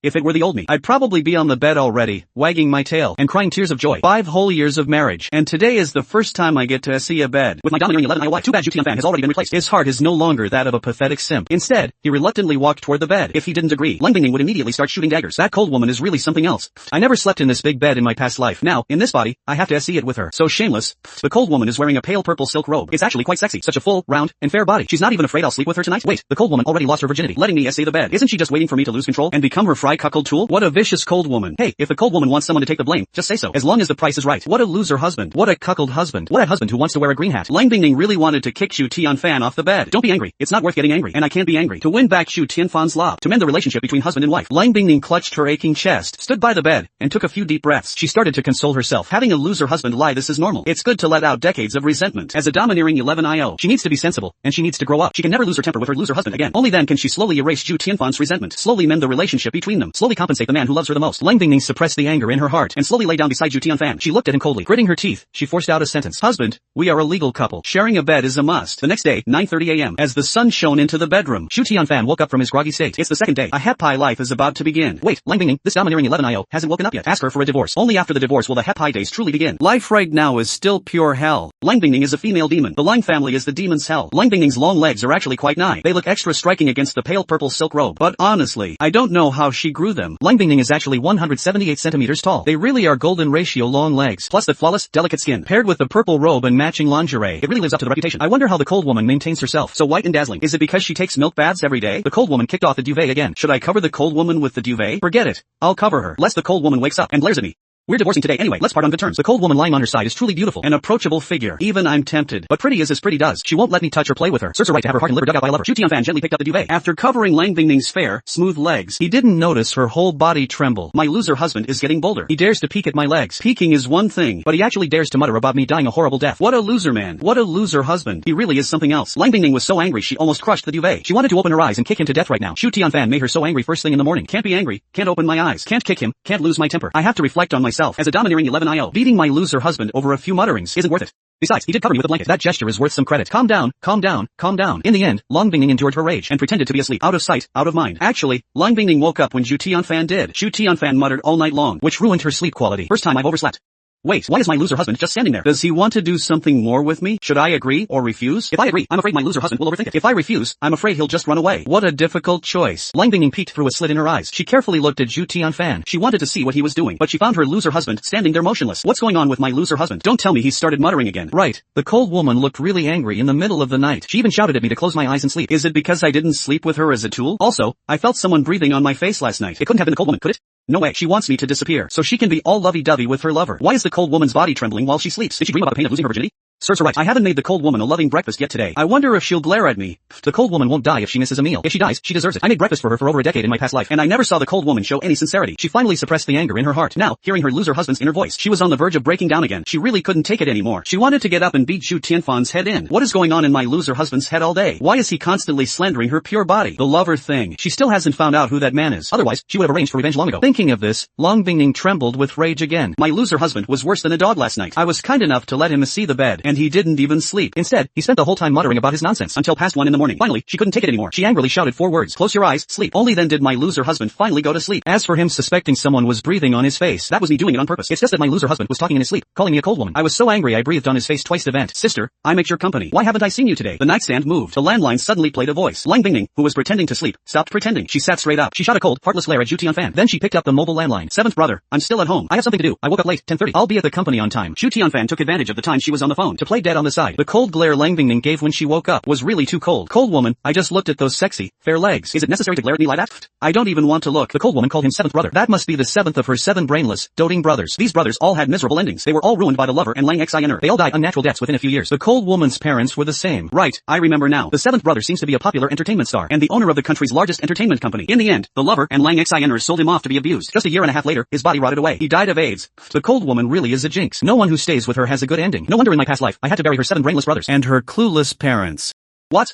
If it were the old me, I'd probably be on the bed already, wagging my tail, and crying tears of joy. 5 whole years of marriage, and today is the first time I get to see a bed. With my domineering 11-year-old wife, too bad Zhu Tianfan has already been replaced. His heart is no longer that of a pathetic simp. Instead, he reluctantly walked toward the bed. If he didn't agree, Lang Bingning would immediately start shooting daggers. That cold woman is really something else. I never slept in this big bed in my past life. Now, in this body, I have to see it with her. So shameless. The cold woman is wearing a pale purple silk robe. It's actually quite sexy. Such a full, round, and fair body. She's not even afraid I'll sleep with her tonight. Wait, the cold woman already lost her virginity, letting me essay the bed. Isn't she just waiting for me to lose control and become her fry cuckold tool? What a vicious cold woman. Hey, if the cold woman wants someone to take the blame, just say so. As long as the price is right. What a loser husband. What a cuckold husband. What a husband who wants to wear a green hat. Lang Bingning really wanted to kick Zhu Tianfan off the bed. Don't be angry. It's not worth getting angry, and I can't be angry. To win back Zhu Tianfan's love, to mend the relationship between husband and wife, Lang Bingning clutched her aching chest, stood by the bed, and took a few deep breaths. She started to console herself. Having a loser husband lie, this is normal. It's good to let out decades of resentment. As a domineering 11-year-old, she needs to be sensible, and she needs to grow up. She can never lose her temper with her loser husband again. Only then can she slowly erase Zhu Tianfan's resentment, slowly mend the relationship between them, slowly compensate the man who loves her the most. Lang Bingning suppressed the anger in her heart and slowly lay down beside Zhu Tianfan. She looked at him coldly. Gritting her teeth, she forced out a sentence. Husband, we are a legal couple. Sharing a bed is a must. The next day, 9:30 a.m. As the sun shone into the bedroom, Zhu Tianfan woke up from his groggy state. It's the second day. A happy life is about to begin. Wait, Lang Bingning, this domineering 11-year-old hasn't woken up yet. Ask her for a divorce. Only after the divorce will the happy days truly begin. Life right now is still pure hell. Lang Bingning is a female demon. The Lang family is the demon's hell. Lang Bingning's long legs are actually quite nigh. They look extra striking against the pale purple silk robe. But honestly, I don't know how she grew them. Lang Bingning is actually 178 centimeters tall. They really are golden ratio long legs, plus the flawless, delicate skin, paired with the purple robe and matching lingerie. It really lives up to the reputation. I wonder how the cold woman maintains herself so white and dazzling. Is it because she takes milk baths every day? The cold woman kicked off the duvet again. Should I cover the cold woman with the duvet? Forget it. I'll cover her, lest the cold woman wakes up and glares at me. We're divorcing today anyway. Let's part on good terms. The cold woman lying on her side is truly beautiful, an approachable figure. Even I'm tempted. But pretty is as pretty does. She won't let me touch or play with her. Serves her right to have her heart and liver dug out by a lover. Zhu Tianfan gently picked up the duvet. After covering Lang Bingning's fair, smooth legs, he didn't notice her whole body tremble. My loser husband is getting bolder. He dares to peek at my legs. Peeking is one thing, but he actually dares to mutter about me dying a horrible death. What a loser man. What a loser husband. He really is something else. Lang Bingning was so angry she almost crushed the duvet. She wanted to open her eyes and kick him to death right now. Zhu Tianfan made her so angry first thing in the morning. Can't be angry. Can't open my eyes. Can't kick him. Can't lose my temper. I have to reflect on myself. As a domineering 11-year-old, beating my loser husband over a few mutterings isn't worth it. Besides, he did cover me with a blanket. That gesture is worth some credit. Calm down, calm down, calm down. In the end, Lang Bingning endured her rage and pretended to be asleep. Out of sight, out of mind. Actually, Lang Bingning woke up when Zhu Tianfan did. Zhu Tianfan muttered all night long, which ruined her sleep quality. First time I've overslept. Wait, why is my loser husband just standing there? Does he want to do something more with me? Should I agree or refuse? If I agree, I'm afraid my loser husband will overthink it. If I refuse, I'm afraid he'll just run away. What a difficult choice. Lang Bingning peeked through a slit in her eyes. She carefully looked at Zhu Tianfan. She wanted to see what he was doing, but she found her loser husband standing there motionless. What's going on with my loser husband? Don't tell me he started muttering again. Right. The cold woman looked really angry in the middle of the night. She even shouted at me to close my eyes and sleep. Is it because I didn't sleep with her as a tool? Also, I felt someone breathing on my face last night. It couldn't have been the cold woman, could it? No way. She wants me to disappear, so she can be all lovey-dovey with her lover. Why is the cold woman's body trembling while she sleeps? Did she dream about the pain of losing her virginity? Serves her right. I haven't made the cold woman a loving breakfast yet today. I wonder if she'll glare at me. The cold woman won't die if she misses a meal. If she dies, she deserves it. I made breakfast for her for over a decade in my past life, and I never saw the cold woman show any sincerity. She finally suppressed the anger in her heart. Now, hearing her loser husband's inner voice, she was on the verge of breaking down again. She really couldn't take it anymore. She wanted to get up and beat Zhu Tianfan's head in. What is going on in my loser husband's head all day? Why is he constantly slandering her pure body? The lover thing. She still hasn't found out who that man is. Otherwise, she would have arranged for revenge long ago. Thinking of this, Long Bingning trembled with rage again. My loser husband was worse than a dog last night. I was kind enough to let him see the bed, and he didn't even sleep. Instead, he spent the whole time muttering about his nonsense until past 1 in the morning. Finally, she couldn't take it anymore. She angrily shouted 4 words. Close your eyes, sleep. Only then did my loser husband finally go to sleep. As for him suspecting someone was breathing on his face, that was me doing it on purpose. It's just that my loser husband was talking in his sleep, calling me a cold woman. I was so angry I breathed on his face twice to vent. Sister, I'm at your company. Why haven't I seen you today? The nightstand moved. The landline suddenly played a voice. Lang Bingning, who was pretending to sleep, stopped pretending. She sat straight up. She shot a cold, heartless glare at Zhu Tianfan. Then she picked up the mobile landline. 7th brother, I'm still at home. I have something to do. I woke up late, 10:30. I'll be at the company on time. Zhu Tianfan took advantage of the time she was on the phone to play dead on the side. The cold glare Lang Bingning gave when she woke up was really too cold. Cold woman, I just looked at those sexy, fair legs. Is it necessary to glare at me like that? I don't even want to look. The cold woman called him 7th brother. That must be the 7th of her 7 brainless, doting brothers. These brothers all had miserable endings. They were all ruined by the lover and Lang Xiner. They all died unnatural deaths within a few years. The cold woman's parents were the same. Right, I remember now. The 7th brother seems to be a popular entertainment star and the owner of the country's largest entertainment company. In the end, the lover and Lang Xiner sold him off to be abused. Just a year and a half later, his body rotted away. He died of AIDS. The cold woman really is a jinx. No one who stays with her has a good ending. No wonder in my past life, I had to bury her 7 brainless brothers and her clueless parents. What?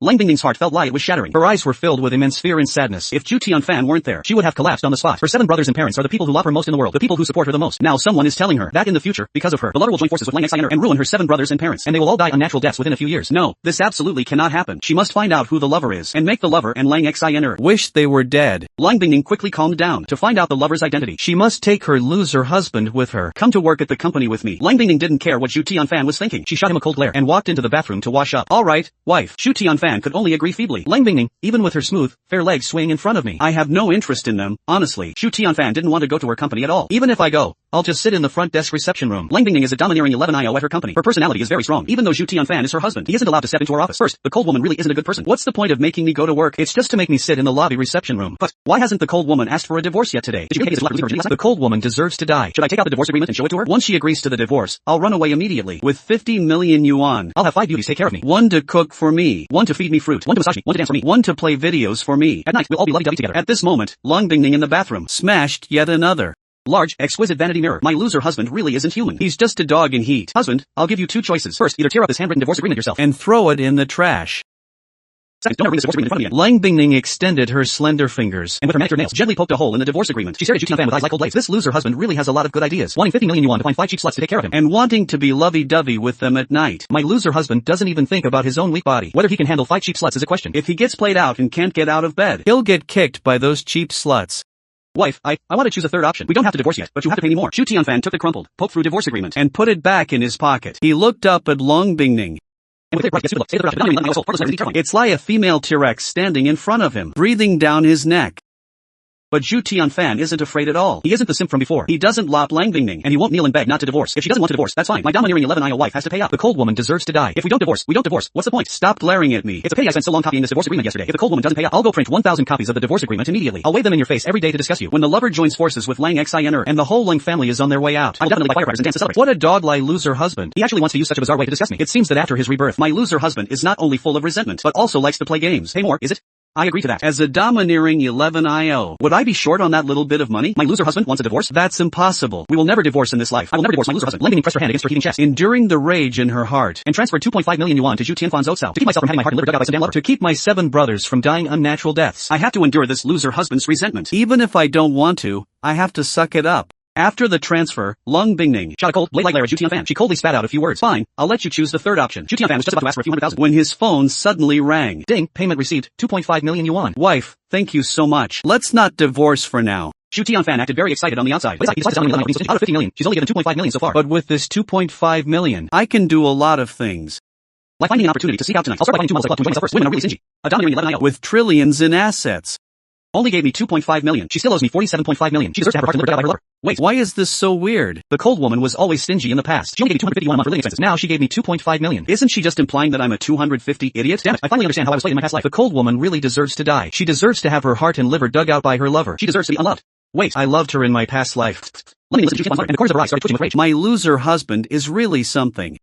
Lang Bingning's heart felt like it was shattering. Her eyes were filled with immense fear and sadness. If Zhu Tianfan weren't there, she would have collapsed on the spot. Her 7 brothers and parents are the people who love her most in the world, the people who support her the most. Now someone is telling her that in the future, because of her, the lover will join forces with Lang Xiner and ruin her 7 brothers and parents, and they will all die unnatural deaths within a few years. No, this absolutely cannot happen. She must find out who the lover is, and make the lover and Lang Xiner wish they were dead. Lang Bingning quickly calmed down to find out the lover's identity. She must take her loser husband with her. Come to work at the company with me. Lang Bingning didn't care what Zhu Tianfan was thinking. She shot him a cold glare and walked into the bathroom to wash up. Alright, wife. Zhu Tianfan could only agree feebly. Lang Bingning, even with her smooth, fair legs swaying in front of me. I have no interest in them, honestly. Zhu Tianfan didn't want to go to her company at all. Even if I go, I'll just sit in the front desk reception room. Lang Bingning is a domineering 11IO at her company. Her personality is very strong. Even though Zhu Tianfan is her husband, he isn't allowed to step into her office. First, the cold woman really isn't a good person. What's the point of making me go to work? It's just to make me sit in the lobby reception room. But why hasn't the cold woman asked for a divorce yet today? Did you hate the cold woman deserves to die. Should I take out the divorce agreement and show it to her? Once she agrees to the divorce, I'll run away immediately. With 50 million yuan, I'll have 5 beauties take care of me. 1 to cook for me. 1 to feed me fruit. 1 to massage me. 1 to dance for me. 1 to play videos for me. At night, we'll all be lovey-dovey together. At this moment, Lang Bingning in the bathroom smashed yet another large, exquisite vanity mirror. My loser husband really isn't human. He's just a dog in heat. Husband, I'll give you 2 choices. First, either tear up this handwritten divorce agreement yourself and throw it in the trash. Second, don't ever bring this divorce agreement in front of me again. Lang Bingning extended her slender fingers and with her manicured nails gently poked a hole in the divorce agreement. She stared at Zhu Tianfan with eyes like cold blades. This loser husband really has a lot of good ideas. Wanting 50 million yuan to find 5 cheap sluts to take care of him and wanting to be lovey-dovey with them at night. My loser husband doesn't even think about his own weak body. Whether he can handle 5 cheap sluts is a question. If he gets played out and can't get out of bed, he'll get kicked by those cheap sluts. Wife, I want to choose a third option. We don't have to divorce yet, but you have to pay me more. Zhu Tianfan took the crumpled, poke-through divorce agreement and put it back in his pocket. He looked up at Lang Bingning. It's like a female T-Rex standing in front of him, breathing down his neck. But Zhu Tianfan isn't afraid at all. He isn't the simp from before. He doesn't lop Lang Bingning, and he won't kneel and beg not to divorce. If she doesn't want to divorce, that's fine. My domineering 11IO wife has to pay up. The cold woman deserves to die. If we don't divorce, we don't divorce. What's the point? Stop glaring at me. It's a pity I spent so long copying this divorce agreement yesterday. If the cold woman doesn't pay up, I'll go print 1,000 copies of the divorce agreement immediately. I'll wave them in your face every day to discuss you. When the lover joins forces with Lang Xiner and the whole Lang family is on their way out, I'll definitely buy firecrackers and dance to celebrate. What a dog-like loser husband. He actually wants to use such a bizarre way to discuss me. It seems that after his rebirth, my loser husband is not only full of resentment, but also likes to play games. Hey more, is it? I agree to that. As a domineering 11IO, would I be short on that little bit of money? My loser husband wants a divorce? That's impossible. We will never divorce in this life. I will never divorce my loser husband. Lang Bingning pressed her hand against her heating chest, enduring the rage in her heart, and transferred 2.5 million yuan to Zhu Tianfan's oatsao. To keep myself from having my heart and liver dug out by some damn lover. To keep my 7 brothers from dying unnatural deaths. I have to endure this loser husband's resentment. Even if I don't want to, I have to suck it up. After the transfer, Lang Bingning shot a cold, blade-like glare at Zhu Tianfan. She coldly spat out a few words. Fine, I'll let you choose the third option. Zhu Tianfan was just about to ask for a few $100,000 when his phone suddenly rang. Ding, payment received, 2.5 million yuan. Wife, thank you so much. Let's not divorce for now. Zhu Tianfan acted very excited on the outside. Out of 50 million, she's only given 2.5 million so far. But with this 2.5 million, I can do a lot of things. Like finding an opportunity to seek out tonight. I'll start by finding 2 models I love to enjoy myself first. Women are really stingy. A domineering 11IO with trillions in assets only gave me 2.5 million. She still owes me 47.5 million. She deserves to have her heart delivered by her lover. Wait, why is this so weird? The cold woman was always stingy in the past. She only gave me 251 a month for living expenses. Now she gave me 2.5 million. Isn't she just implying that I'm a 250 idiot? Damn it, I finally understand how I was played in my past life. The cold woman really deserves to die. She deserves to have her heart and liver dug out by her lover. She deserves to be unloved. Wait, I loved her in my past life. Let me listen to and the corners of her eyes started twitching with rage. My loser husband is really something.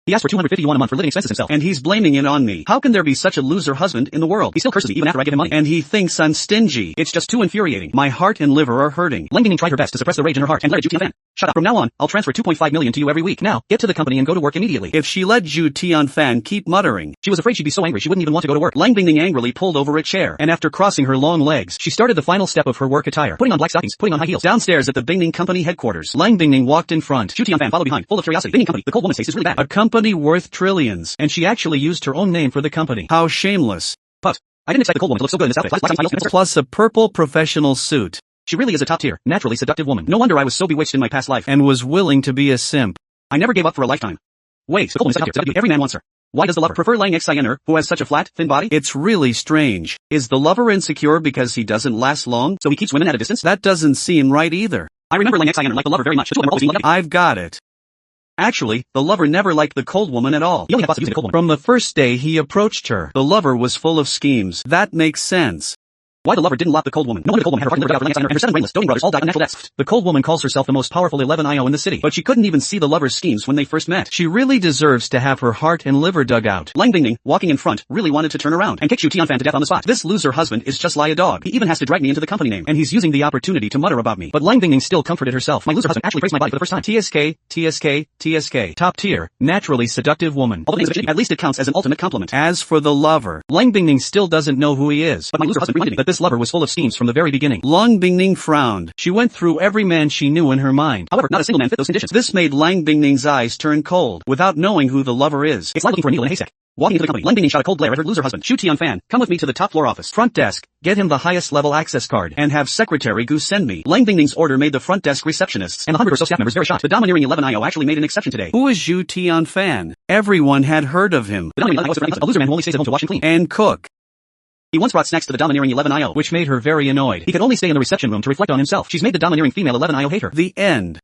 He asked for 250 yuan a month for living expenses himself, and he's blaming it on me. How can there be such a loser husband in the world? He still curses me even after I give him money, and he thinks I'm stingy. It's just too infuriating. My heart and liver are hurting. Lang Bingning tried her best to suppress the rage in her heart and let Zhu Tianfan. Shut up. From now on, I'll transfer 2.5 million to you every week. Now, get to the company and go to work immediately. If she let Zhu Tianfan keep muttering, she was afraid she'd be so angry she wouldn't even want to go to work. Lang Bingning angrily pulled over a chair, and after crossing her long legs, she started the final step of her work attire, putting on black stockings, putting on high heels. Downstairs at the Bingning Company headquarters, Lang Bingning walked in front. Zhu Tianfan followed behind, full of curiosity. Bingning Company, the cold woman's taste is really bad. A company worth trillions, and she actually used her own name for the company. How shameless. But I didn't expect the cold woman to look so good in this outfit. Plus a purple professional suit. She really is a top-tier, naturally seductive woman. No wonder I was so bewitched in my past life and was willing to be a simp. I never gave up for a lifetime. Wait, the cold woman is top-tier. Every man wants her. Why does the lover prefer Lang Xianer, who has such a flat, thin body? It's really strange. Is the lover insecure because he doesn't last long, so he keeps women at a distance? That doesn't seem right either. I remember Lang Xianer liked the lover very much. The two of them always being I've got it. Actually, the lover never liked the cold woman at all. He only had thoughts of using the cold woman. From the first day he approached her, the lover was full of schemes. That makes sense. Why the lover didn't lock the cold woman? No wonder the cold woman had her heart and liver out for Lang Xianer and her 7 brainless doting brothers all died unnatural deaths. The cold woman calls herself the most powerful 11io in the city, but she couldn't even see the lover's schemes when they first met. She really deserves to have her heart and liver dug out. Lang Bingning, walking in front, really wanted to turn around and kick Zhu Tianfan to death on the spot. This loser husband is just like a dog. He even has to drag me into the company name, and he's using the opportunity to mutter about me. But Lang Bingning still comforted herself. My loser husband actually praised my body for the first time. TSK. Top tier, naturally seductive woman. At least it counts as an ultimate compliment. As for the lover, Lang Bingning still doesn't know who he is. But my loser husband reminded me that this lover was full of schemes from the very beginning. Lang Bingning frowned. She went through every man she knew in her mind. However, not a single man fit those conditions. This made Lang Bingning's eyes turn cold, without knowing who the lover is. It's like looking for a needle in a haystack. Walking into the company, Lang Bingning shot a cold glare at her loser husband. Zhu Tianfan, come with me to the top floor office. Front desk, get him the highest level access card, and have Secretary Gu send me. Lang Bingning's order made the front desk receptionists and 100 or so staff members very shocked. The domineering 11io actually made an exception today. Who is Zhu Tianfan? Everyone had heard of him. The domineering 11io is a loser man who only stays at home to wash and clean. And cook. He once brought snacks to the domineering 11io, which made her very annoyed. He could only stay in the reception room to reflect on himself. She's made the domineering female 11io hate her. The end.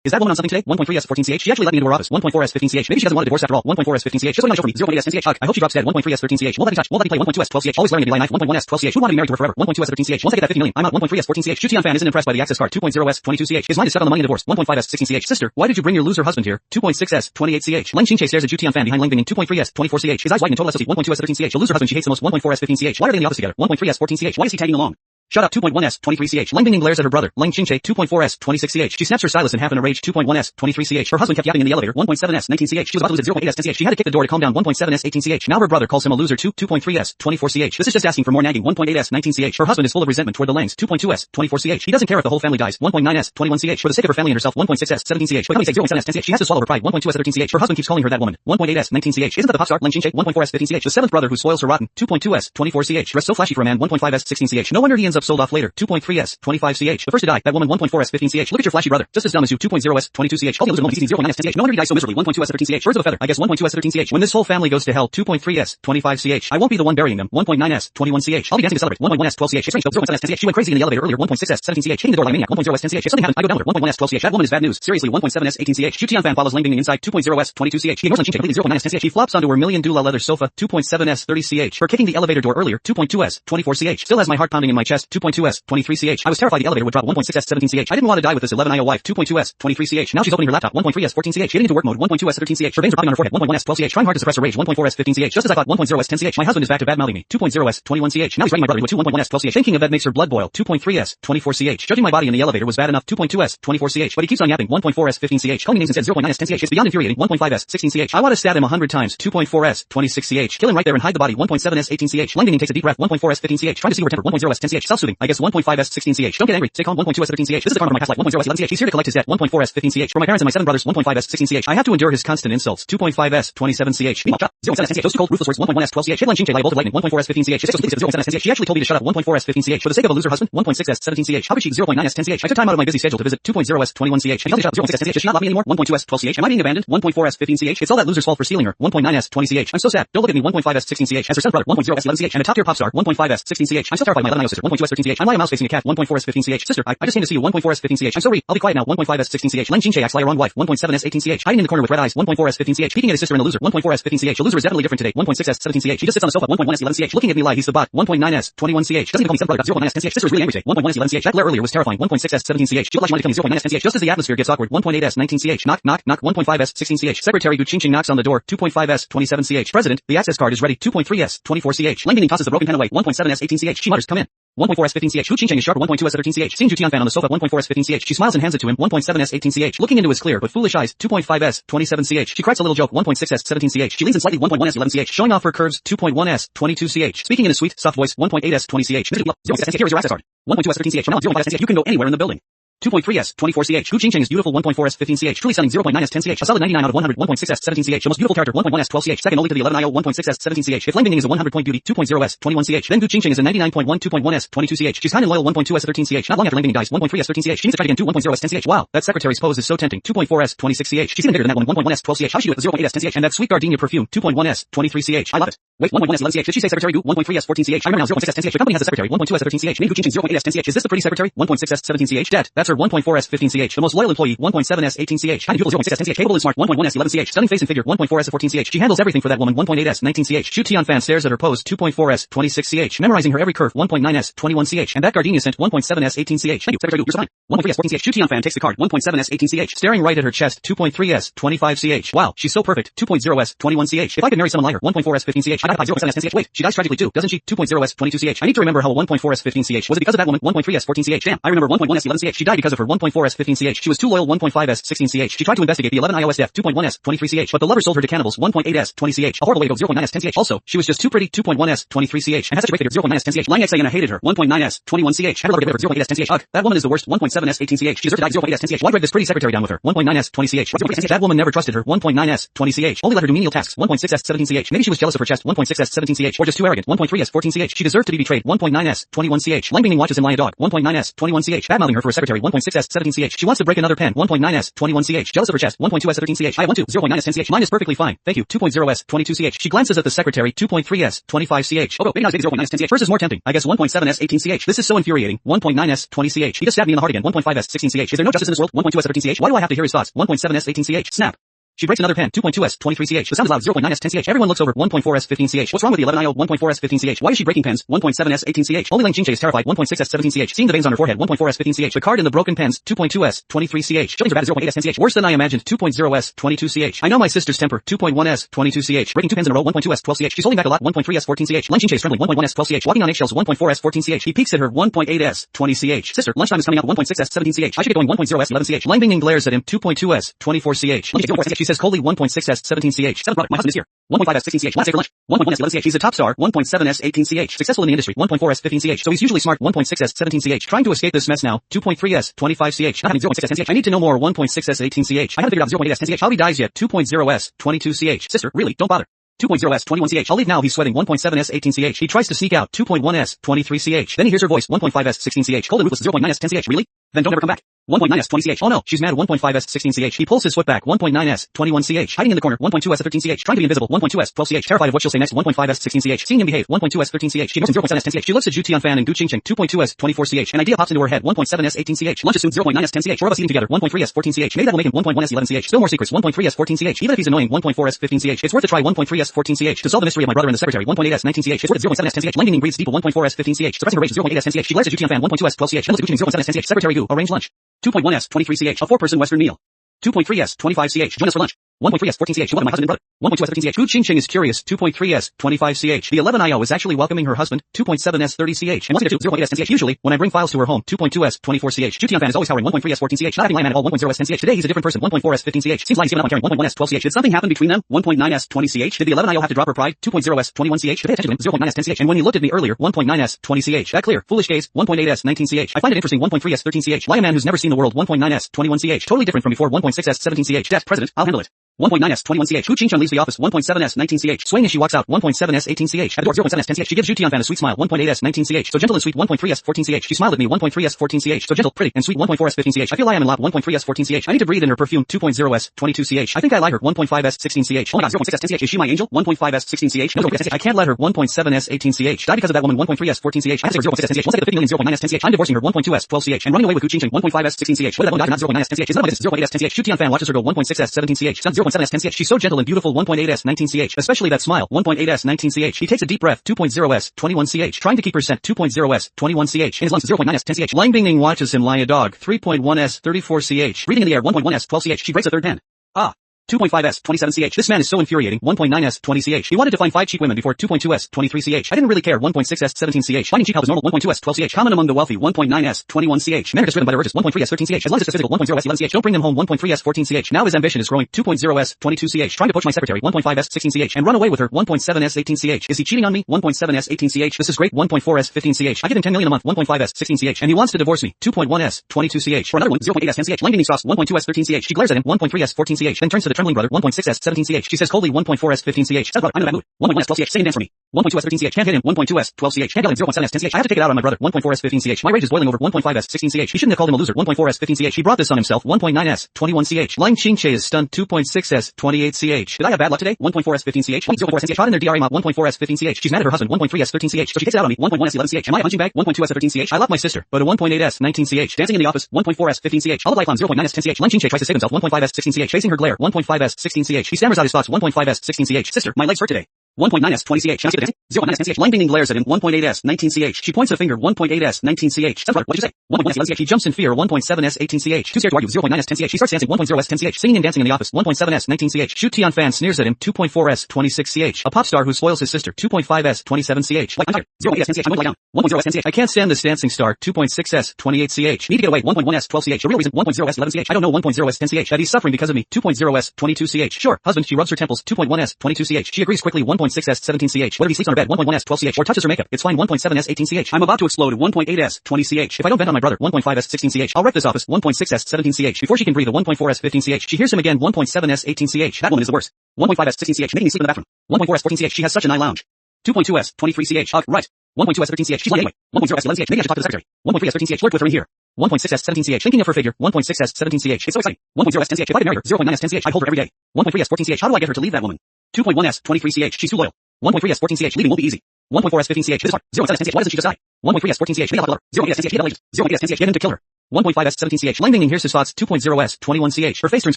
Is that woman on something today? 1.3s 14ch. She actually let me into her office. 1.4s 15ch. Maybe she doesn't want a divorce after all. 1.4s 15ch. Just let me know for me. 0.8s 10ch. I hope she drops dead. 1.3s 13ch. Won't let me touch. Won't let me play. 1.2s 12ch. Always wearing a Delay knife. 1.1s 12ch. Who want to be married to her forever? 1.2s 13ch. Once I get that 50 million, I'm out. 1.3s 14ch. Zhu Tianfan isn't impressed by the access card. 2.0s 22ch. His mind is set on the money and divorce. 1.5s 16ch. Sister, why did you bring your loser husband here? 2.6s 28ch. Lang Qingche stares at Zhu Tianfan behind Lang Bingning. 2.3s 24ch. His eyes widen in total ecstasy. 1.2s 13ch. The loser husband she hates the most. 1.4s 15ch. Why are they in the office together? 1.3s 14ch. Why is he tagging along? Shut up. 2.1s 23ch. Lang Bingning glares at her brother, Lang Qingche. 2.4s 26ch. She snaps her stylus in half in a rage. 2.1s 23ch. Her husband kept yapping in the elevator. 1.7s 19ch. She was about to lose at 0.8s 10ch. She had to kick the door to calm down. 1.7s 18ch. Now her brother calls him a loser too. 2.3s 24ch. This is just asking for more nagging. 1.8s 19ch. Her husband is full of resentment toward the Langs. 2.2s 24ch. He doesn't care if the whole family dies. 1.9s 21ch. For the sake of her family and herself. 1.6s 17ch. But company say 0.7s 10ch. She has to swallow her pride. 1.2s 13ch. Her husband keeps calling her that woman. 1.8s 19ch. Isn't that the pop star? Lang Qingche. 1.4s 15ch. The seventh brother who spoils her rotten. 2.2s 24ch. Dressed so flashy for a man. 1.5s 16ch. No wonder he ends up sold off later. 2.3s 25ch. The first to die. That woman. 1.4s 15ch. Look at your flashy brother. Just as dumb as you. 2.0s 22ch. All the others are 0.9s 10ch. No wonder he dies so miserably. 1.2s 13ch. Birds of a feather. I guess 1.2s 13ch. When this whole family goes to hell. 2.3s 25ch. I won't be the one burying them. 1.9s 21ch. I'll be dancing to celebrate. 1.1s 12ch. It's strange though. 0.7s 10ch. She went crazy in the elevator earlier. 1.6s 17ch. Hitting the door like a maniac. 1.0s 10ch. If something happens, I go down with her. 1.1s 12ch. That woman is bad news. Seriously. 1.7s 18ch. Zhu Tianfan follows Lang Bingning inside. 2.0s 22ch. He ignores Lang Qingche completely. 0.9s 10ch. She flops onto her million dula leather sofa. 2.7s 30ch. Her kicking the elevator door earlier. 2.2s 24ch. Still has my heart pounding in my chest. 2.2s 23ch. I was terrified the elevator would drop. 1.6s 17ch. I didn't want to die with this 11io wife. 2.2s 23ch. Now she's opening her laptop. 1.3s 14ch. Getting into work mode. 1.2s 13ch. Her veins are popping on her forehead. 1.1s 12ch. Trying hard to suppress her rage. 1.4s 15ch. Just as I thought. 1.0s 10ch. My husband is back to bad mouthing me. 2.0s 21ch. Now he's writing my brother with 1.1s 12ch. Thinking of that makes her blood boil. 2.3s 24ch. Judging my body in the elevator was bad enough. 2.2s 24ch. But he keeps on yapping. 1.4s 15ch. Calling me names instead. 0.9s 10ch. It's beyond infuriating. 1.5s 16ch. I want to stab him 100 times. 2.4s 26ch. Kill him right there and hide the body. 1.7s 18ch. Lang Bingning takes a deep breath. 1.4s 15ch. Trying to see her temper. 1.0s 10ch. Self-soothing. I guess 1.5s 16ch. Don't get angry. Stay calm. 1.2s 13ch. This is the karma from my past life. 1.0s 11ch. He's here to collect his debt. 1.4s 15ch. For my parents and my 7 brothers. 1.5s 16ch. I have to endure his constant insults. 2.5s 27ch. Meanwhile, 0.7s 10ch. Those two cold ruthless words. 1.1s 12ch. Hit Lang Qingche like a bolt of lightning. 1.4s 15ch. It's so sleepy. 0.7s 10ch. She actually told me to shut up. 1.4s 15ch. For the sake of a loser husband. 1.6s 17ch. How could she? 0.9s 10ch. I took time out of my busy schedule to visit. 2.0s 21ch. He told me to shut up. 0.6s 10ch. Does she not love me anymore? 1.2s 12ch. Am I being abandoned? 1.4s 15ch. It's all that loser's fault for stealing her. 1.9s 20ch. I'm so sad. Don't look at me. 1.5s 16ch. As her son's brother. 1.0s 11ch. And a top tier pop star. 1.5s 16ch. I'm still terrified of my 11io sister. 1.2s 1.2s13ch. I'm Lion Mouse facing a cat. 1.4s15ch. Sister, I just came to see you. 1.4s15ch. I'm so ready. I'll be quiet now. 1.5s16ch. Lang Jingche acts like wrong wife. 1.7s18ch. Hiding in the corner with red eyes. 1.4s15ch. Peeking at his sister and a loser. 1.4s15ch. A loser is definitely different today. 1.6s17ch. He just sits on the sofa. 1.1s11ch. Looking at me like he's the bot. 1.9s21ch. Doesn't even call me stepbrother. 0.9s10ch. Sister is really angry today. 1.1s11ch. That glare earlier was terrifying. 1.6s17ch. She looked like she wanted to kill me. 0.9s10ch. Just as the atmosphere gets awkward. 1.8s19ch. Knock, knock, knock. 1.5s16ch. Secretary Gu Qingqing knocks on the door. 2.5s27ch. President, the access card is ready. 2.3s24ch. Lang Binging tosses the broken pen away. 1.7s18ch. She mutters, come in. 1.4s15ch. Gu Qingqing is sharp. 1.2s13ch. Seeing Zhu Tianfan on the sofa. 1.4s15ch. She smiles and hands it to him. 1.7s18ch. Looking into his clear but foolish eyes. 2.5s27ch. She cracks a little joke. 1.6s17ch. She leans in slightly. 1.1s11ch. Showing off her curves. 2.1s22ch. Speaking in a sweet, soft voice. 1.8s20ch. Mr. 0.6s10ch. Here is your access card. 1.2s13ch. From now on 0.5s10ch. You can go anywhere in the building. 2.3s24ch. Gu Qingqing is beautiful. 1.4s15ch. Truly stunning. 0.9s10ch. A solid 99 out of 100. 1.6s17ch. The most beautiful character. 1.1s12ch. Second only to the 11io. 1.6s17ch. If Lang Binging is a 100-point beauty. 2.0s21ch. Then Gu Qingqing is a 99.1. 2.1s22ch. She's kind and loyal. 1.2s13ch. Not long after Lang Binging dies. 1.3s13ch. She needs to try again. 2.0s10ch. Wow, that secretary's pose is so tempting. 2.4s26ch. She's even bigger than that woman. 1.1s12ch. How she do it with 0.8s10ch. And that sweet gardenia perfume. 2.1s23ch. I love it. Wait, 1.1s11ch. Did she say Secretary Gu? 1.3s14ch. I remember now. 0.6s10ch. The company has a secretary. 1.2s13ch. Maybe Gu Qingqing 0.8s10ch. Is this the pretty secretary? 1.6s17ch. Dead. That's her. 1.4s15ch. The most loyal employee. 1.7s18ch. Kind of beautiful. 0.6s10ch. Capable and smart. 1.1s11ch. Stunning face and figure. 1.4s14ch. She handles everything for that woman. 1.8s19ch. Zhu Tianfan stares at her pose. 2.4s26ch. Memorizing her every curve. 1.9s21ch. And that gardenia scent. 1.7s18ch. Thank you, Secretary Gu. You're so kind. 1.3s14ch. Zhu Tianfan takes the card. 1.7s18ch. Staring right at her chest. 2.3s25ch. Wow, she's so perfect. 2.0s21ch. If I could marry someone like her. 1.4s15ch. I gotta buy 0.7s10ch. Wait, she dies tragically too, doesn't she? 2.0s22ch. I need to remember how 1.4s15ch. Was it because of that woman? 1.3s14ch. Damn, I remember 1.1s11ch. She died because of her. 1.4s15ch. She was too loyal. 1.5s16ch. She tried to investigate the 11 iOS death. 2.1s23ch. But the lover sold her to cannibals. 1.8s20ch. A horrible way to go. 0.9s10ch. Also, she was just too pretty. 2.1s23ch. And had such a great figure. 0.9s10ch. Lang Xay and I hated her. 1.9s21ch. Had her lover get rid of her. 0.8s10ch. Ugh, that woman is the worst. 1.7s18ch. She deserved to die. 0.8s10ch. Why drag this pretty secretary down with her? 1.9s20ch. That woman never trusted her. 1.9s20ch. Only let her do menial tasks. 1.6s17ch. Maybe she was jealous of her chest. 1.6s17ch. Or just too arrogant. 1.3s14ch. She deserved to be betrayed. 1.9s21ch. Lang Binging watches him lie a dog. 1.9s21ch. Bad-mouthing her for a secretary. 1.6s17ch. She wants to break another pen. 1.9s21ch. Jealous of her chest. 1.2s13ch. I want to. 0.9s10ch. Mine is perfectly fine. Thank you. 2.0s22ch. She glances at the secretary. 2.3s25ch. Oh, maybe not 0.9s10ch. First is more tempting. I guess 1.7s18ch. This is so infuriating. 1.9s20ch. He just stabbed me in the heart again. 1.5s16ch. Is there no justice in this world? 1.2s13ch. Why do I have to hear his thoughts? 1.7s18ch. Snap. She breaks another pen. 2.2s23ch. The sound is loud. 0.9s10ch. Everyone looks over. 1.4s15ch. What's wrong with the 11io? 1.4s15ch. Why is she breaking pens? 1.7s18ch. Only Lang Jingche is terrified. 1.6s17ch. Seeing the veins on her forehead. 1.4s15ch. The card in the broken pens. 2.2s23ch. Killings are bad. 0.8s10ch. Worse than I imagined. 2.0s22ch. I know my sister's temper. 2.1s22ch. Breaking 2 pens in a row. 1.2s12ch. She's holding back a lot. 1.3s14ch. Lang Jingche is trembling. 1.1s12ch. Walking on eggshells. 1.4s14ch. He peeks at her. 1.8s20ch. Sister, lunchtime is coming out. 1.6s17ch. I should get going. 1.0s11ch. Lang Binging glares at him. 2.2s24ch. She says coldly. 1.6s17ch. Seventh product. My husband is here. 1.5s16ch. Last day for lunch. 1.1s11ch. He's a top star. 1.7s18ch. Successful in the industry. 1.4s15ch. So he's usually smart. 1.6s17ch. Trying to escape this mess now. 2.3s25ch. Not having 0.6s10ch. I need to know more. 1.6s18ch. I haven't figured out 0.8s10ch. How he dies yet. 2.0s22ch. Sister, really, don't bother. 2.0s21ch. I'll leave now. He's sweating. 1.7s18ch. He tries to sneak out. 2.1s23ch. Then he hears her voice. 1.5s16ch. Cold and ruthless. 0.9s10ch. Really? Then don't ever come back. 1.9s20ch. Oh no, she's mad. 1.5s16ch. He pulls his foot back. 1.9s21ch. Hiding in the corner. 1.2s13ch. Trying to be invisible. 1.2s12ch. Terrified of what she'll say next. 1.5s16ch. Seeing him behave. 1.2s13ch. She goes 0.7s10ch. She looks at Zhu Tianfan and Gu Qingqing. 2.2s24ch. An idea pops into her head. 1.7s18ch. Lunch is soon. 0.9s10ch. Four of us eating together. 1.3s14ch. Maybe that will make him 1.1s11ch. Still more secrets. 1.3s14ch. Even if he's annoying. 1.4s15ch. It's worth a try. 1.3s14ch. To solve the mystery of my brother and the secretary. 1.8s19ch. It's worth 0.7s10ch. Lang Binging breathes deep. 1.4s15ch. Suppressing her rage. 0.8s10ch. She glares at Zhu Tianfan. 1.2s12ch. Knows Gu Qingqing. 0.7s10ch. Secretary Gu. Arrange lunch. 2.1s23ch. A 4-person Western meal. 2.3s25ch. Join us for lunch. 1.3s14ch. Welcome my husband and brother. 1.2s13ch. Gu Qingqing is curious. 2.3s25ch. The 11io is actually welcoming her husband. 2.7s30ch. And wants to get to 0.8s10ch. Usually, when I bring files to her home. 2.2s24ch. Zhu Tianfan is always towering. 1.3s14ch. Not having Lion at all. 1.0s10ch. Today he's a different person. 1.4s15ch. Seems like he's giving up on caring. 1.1s12ch. Did something happen between them? 1.9s20ch. Did the 11io have to drop her pride? 2.0s21ch. To pay attention to him. 0.9s10ch. And when he looked at me earlier. 1.9s20ch. That clear. Foolish gaze. 1.8s19ch. I find it interesting. 1.3s13ch. Why a man who's never seen the world. 1.9s21ch. Totally different from before. 1.6s17ch. Death. President. I'll handle it. 1.9s 21ch. Hu Qingchun leaves the office. 1.7s 19ch. Swaying as she walks out. 1.7s 18ch. At the door 0.7s 10ch. She gives Zhu Tianfan a sweet smile. 1.8s 19ch. So gentle and sweet. 1.3s 14ch. She smiled at me. 1.3s 14ch. So gentle, pretty, and sweet. 1.4s 15ch. I feel I am in love. 1.3s 14ch. I need to breathe in her perfume. 2.0s 22ch. I think I like her. 1.5s 16ch. Oh my god, 0.6s 10ch. Is she my angel? 1.5s 16ch. No, 0.6s. I can't let her. 1.7s 18ch. Die because of that woman. 1.3s 14ch. I have to say 0.6s 10ch. Once I get the 50 million 0.9s 10ch. I'm divorcing her. 1.2s 12ch. And running away with Hu Qingchun. 1.5s 16ch. What that one not 0.9s 10ch. Is none of this 0.8s 10ch. Hu Tianfan watches her go. 1.6s 17ch. Sounds 0.7s 10ch. She's so gentle and beautiful. 1.8s 19ch. Especially that smile. 1.8s 19ch. He takes a deep breath. 2.0s 21ch. Trying to keep her scent. 2.0s 21ch. In his lungs 0.9s 10ch. Lang Bingning watches him lie a dog. 3.1s 34ch. Breathing in the air. 1.1s 12ch. She breaks a third pen. Ah. 2.5s 27ch. This man is so infuriating. 1.9s 20ch. He wanted to find 5 cheap women before 2.2s 23ch. I didn't really care. 1.6s 17ch. Finding cheap help is normal. 1.2s 12ch. Common among the wealthy. 1.9s 21ch. Men are just driven by their urges. 1.3s 13ch. As long as it's physical. 1.0s 11ch. Don't bring them home. 1.3s 14ch. Now his ambition is growing. 2.0s 22ch. Trying to poach my secretary. 1.5s 16ch. And run away with her. 1.7s 18ch. Is he cheating on me? 1.7s 18ch. This is great. 1.4s 15ch. I give him 10 million a month. 1.5s 16ch. And he wants to divorce me. 2.1s 22ch. For another one. 0.8s 10ch. Lang Bingning sauce. 1.2s 13ch. She glares at him. 1.3s 14ch. Then turns to the trembling brother. 1.6s 17ch. She says coldly 1.4s 15ch. Says brother, I'm in a bad mood. 1.1s 12ch. Sing and dance for me. 1.2s 13ch. Can't hit him. 1.2s 12ch. Can't get him. 0.7s 10ch. I have to take it out on my brother. 1.4s 15ch. My rage is boiling over. 1.5s 16ch. He shouldn't have called him a loser. 1.4s 15ch. He brought this on himself. 1.9s 21ch. Lang Qingche is stunned. 2.6s 28ch. Did I have bad luck today? 1.4s 15ch. 0.4s 10ch. Caught in their DRA mouth. 1.4s 15ch. She's mad at her husband. 1.3s 13ch. So she takes it out on me. 1.1s 11ch. Am I a punching bag? 1.2s 13ch. I love my sister. But a 1.8s 19ch. Dancing in the office. 1.4s 15ch. All of life on 0.9s 10ch. Lang Qingche tries to save himself. 1.5s 16ch. Facing her glare. 1.5s 16ch. He stammers out his thoughts. 1.5s 16ch. Sister, my legs hurt today. 1.9s 20ch. Can I skip the dancing? 0.9s 10ch. Lang Bingning glares at him. 1.8s 19ch. She points a finger. 1.8s 19ch. That's right. What did you say? 1.1s 11ch. He jumps in fear. 1.7s 18ch. Too scared to argue. 0.9s 10ch. She starts dancing. 1.0s 10ch. Singing and dancing in the office. 1.7s 19ch. Hu Tianfan sneers at him. 2.4s 26ch. A pop star who spoils his sister. 2.5s 27ch. Like, I'm tired. 0.8s 10ch. I'm going to lie down. 1.0s 10ch. I can't stand this dancing star. 2.6s 28ch. Need to get away. 1.1s 12ch. The real reason. 1.0s 11ch. I don't know. 1.0s 10ch. That he's suffering because of me. 2.0s 22ch. Sure. Husband. She rubs her temples. 2.1s 22ch. She agrees quickly. 1.6s 17ch. What if he sleeps on her bed? 1.1s 12ch. Or touches her makeup. It's fine. 1.7s 18ch. I'm about to explode. 1.8s 20ch. If I don't vent on my brother. 1.5s 16ch. I'll wreck this office. 1.6s 17ch. Before she can breathe. A 1.4s 15ch. She hears him again. 1.7s 18ch. That woman is the worst. 1.5s 16ch. Making me sleep in the bathroom. 1.4s 14ch. She has such a nice lounge. 2.2s 23ch. Right. 1.2s 13ch. She's lying anyway. 1.0s 11ch. Maybe I should talk to the secretary. 1.3s 13ch. Flirt with her in here. 1.6s 17ch. Thinking of her figure. 1.6s 17ch. It's so exciting. 1.0s 10ch. If I could marry her. 0.9s 10ch. I'd hold her every day. 1.3s 14ch. How do I get her to leave that woman? 2.1s 23ch. She's too loyal. 1.3s 14ch. Leaving won't be easy. 1.4s 15ch. This is hard. 0.7s 10ch. Why doesn't she just die? 1.3s 14ch. Maybe I'll love her. 0.8s 10ch. Get out. 0.8s 10ch. Get him to kill her. 1.5s 17ch. Lang Bingning hears his thoughts. 2.0s 21ch. Her face turns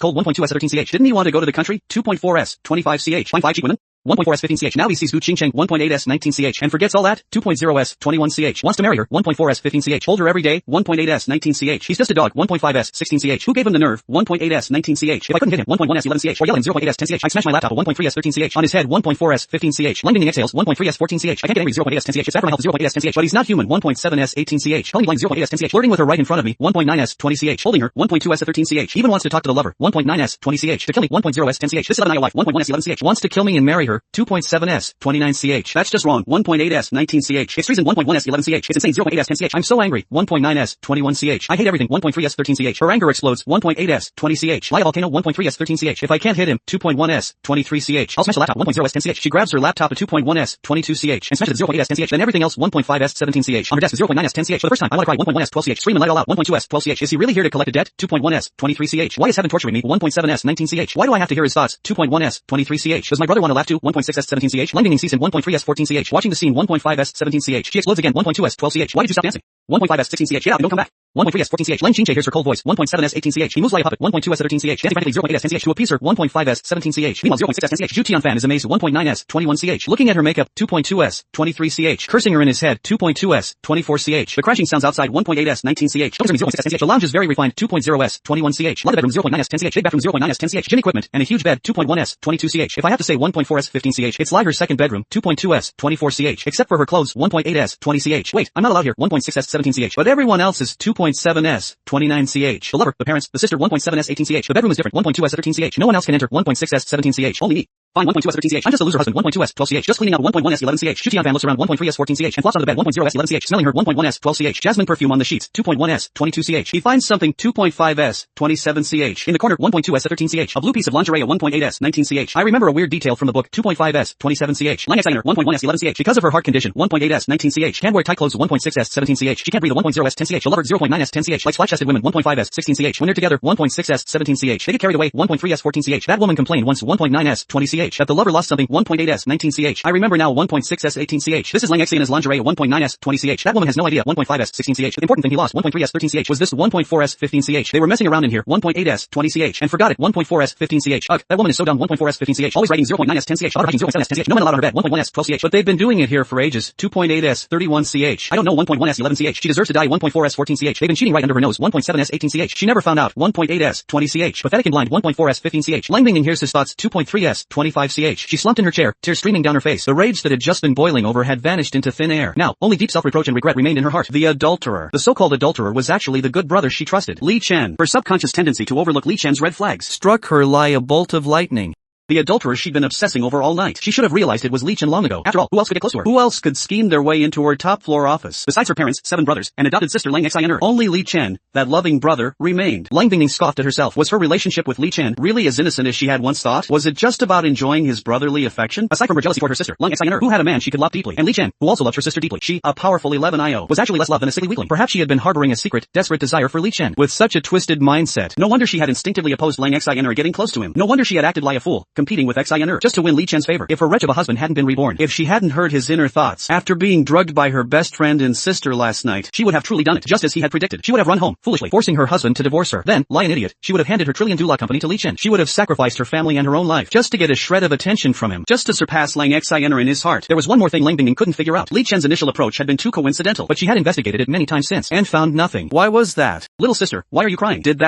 cold. 1.2s 13ch. Didn't he want to go to the country? 2.4s 25ch. Find 5 cheap women. 1.4s 15ch. Now he sees Hu Qingcheng. 1.8s 19ch. And forgets all that. 2.0s 21ch. Wants to marry her. 1.4s 15ch. Hold her every day. 1.8s 19ch. He's just a dog. 1.5s 16ch. Who gave him the nerve? 1.8s 19ch. If I couldn't hit him. 1.1s 11ch. Or yell at him. 0.8s 10ch. I smashed my laptop. 1.3s 13ch. On his head. 1.4s 15ch. Lang Bingning exhales. 1.3s 14ch. I can't get angry. 0.8s 10ch. It's bad for my health. 0.8s 10ch. But he's not human. 1.7s 18ch. Calling blank. 0.8s 10ch. Flirting with her right in front of me. 1.9s 20ch. Holding her. 1.2s 13ch. Even wants to talk to the lover. 1.9s 20ch. To kill me. 1.0s 10ch. This is not your life. 1.1s 11ch. Wants to kill me and marry her. 2.7s 29ch. That's just wrong. 1.8s 19ch. It's treason. 1.1s 11ch. It's insane. 0.8s 10ch. I'm so angry. 1.9s 21ch. I hate everything. 1.3s 13ch. Her anger explodes. 1.8s 20ch. Lie volcano. 1.3s 13ch. If I can't hit him. 2.1s 23ch. I'll smash the laptop. 1.0s 10ch. She grabs her laptop at 2.1s 22ch and smashes it. 0.8s 10ch. Then everything else. 1.5s 17ch. On her desk. 0.9s 10ch. For the first time I want to cry. 1.1s 12ch. Scream and let it all out. 1.2s 12ch. Is he really here to collect a debt? 2.1s 23ch. Why is heaven torturing me? 1.7s 19ch. Why do I have to hear his thoughts? 2.1s 23ch. Does my brother want to laugh too? 1.6s 17ch. Lang Bingning sees him. 1.3s 14ch. Watching the scene. 1.5s 17ch. She explodes again. 1.2s 12ch. Why did you stop dancing? 1.5s 16ch. Get out and don't come back. 1.3s 14ch. Lang Qingche hears her cold voice. 1.7s 18ch. He moves like a puppet. 1.2s 13ch. Dancing frantically. 0.8s 10ch to appease her. 1.5s 17ch. Meanwhile 0.6s 10ch. Zhu Tianfan is amazed. 1.9s 21ch. Looking at her makeup. 2.2s 23ch. Cursing her in his head. 2.2s 24ch. The crashing sounds outside. 1.8s 19ch. 0.6s 10ch. The lounge is very refined. 2.0s 21ch. Lot of bedroom. 0.9s 10ch. Big bathroom. 0.9s 10ch. Gym equipment and a huge bed. 2.1s 22ch. If I have to say 1.4s 15ch. It's like her second bedroom. 2.2s 24ch. Except for her clothes. 1.8s 20ch. Wait, I'm not allowed here. 1.6s 17ch. But everyone else is 2.7s 29ch. The lover, the parents, the sister. 1.7s 18ch. The bedroom is different. 1.2s 13ch. No one else can enter. 1.6s 17ch. Only me. Fine 1.2s 13ch. I'm just a loser husband 1.2s 12ch. Just cleaning out 1.1s 11ch. Shu Fan looks around 1.3s 14ch and flops out of the bed 1.0s 11ch. Smelling her 1.1s 12ch. Jasmine perfume on the sheets 2.1s 22ch. He finds something 2.5s 27ch. In the corner 1.2s 13ch. A blue piece of lingerie at 1.8s 19ch. I remember a weird detail from the book 2.5s 27ch. Lang Xiner 1.1s 11ch. Because of her heart condition 1.8s 19ch. Can't wear tight clothes 1.6s 17ch. She can't breathe 1.0s 10ch. A lover 0.9s 10ch. Likes flat-chested women 1.5s 16ch. When they're together 1.6s 17ch. They get carried away 1.3s 14ch. That woman complained once 1.9s 20ch. That the lover lost something 1.8s 19ch. I remember now 1.6s 18ch. This is Lang Xina's lingerie at 1.9s 20ch. That woman has no idea 1.5s 16ch. The important thing he lost 1.3s 13ch was this 1.4s 15ch. They were messing around in here 1.8s 20ch and forgot it 1.4s 15ch. Ugh, that woman is so dumb 1.4s 15ch. Always writing 0.9s 10ch. Daughter writing 0.7s 10ch. No man allowed on her bed 1.1s 12ch. But they've been doing it here for ages 2.8s 31ch. I don't know 1.1s 11ch. She deserves to die 1.4s 14ch. They've been cheating right under her nose 1.7s 18ch. She never found out 1.8s 20ch. Pathetic and blind 1.4s 15ch. Lang Bingning hears his thoughts 2.3s 25ch. She slumped in her chair, tears streaming down her face. The rage that had just been boiling over had vanished into thin air. Now, only deep self-reproach and regret remained in her heart. The adulterer. The so-called adulterer was actually the good brother she trusted, Li Chen. Her subconscious tendency to overlook Li Chen's red flags struck her like a bolt of lightning. The adulterer she'd been obsessing over all night. She should have realized it was Li Chen long ago. After all, who else could get close to her? Who else could scheme their way into her top-floor office? Besides her parents, 7 brothers, and adopted sister Lang Xiner, only Li Chen, that loving brother, remained. Lang Bingning scoffed at herself. Was her relationship with Li Chen really as innocent as she had once thought? Was it just about enjoying his brotherly affection? Aside from her jealousy toward her sister, Lang Xiner, who had a man she could love deeply, and Li Chen, who also loved her sister deeply. She, a powerful 11io, was actually less loved than a sickly weakling. Perhaps she had been harboring a secret, desperate desire for Li Chen. With such a twisted mindset, no wonder she had instinctively opposed Lang Xiner getting close to him. No wonder she had acted like a fool, competing with Xiner just to win Li Chen's favor. If her wretch of a husband hadn't been reborn, if she hadn't heard his inner thoughts, after being drugged by her best friend and sister last night, she would have truly done it, just as he had predicted. She would have run home, foolishly, forcing her husband to divorce her. Then, like an idiot, she would have handed her trillion doula company to Li Chen. She would have sacrificed her family and her own life, just to get a shred of attention from him, just to surpass Lang Xiner in his heart. There was one more thing Lang Bingning couldn't figure out. Li Chen's initial approach had been too coincidental, but she had investigated it many times since, and found nothing. Why was that? Little sister, why are you crying? Did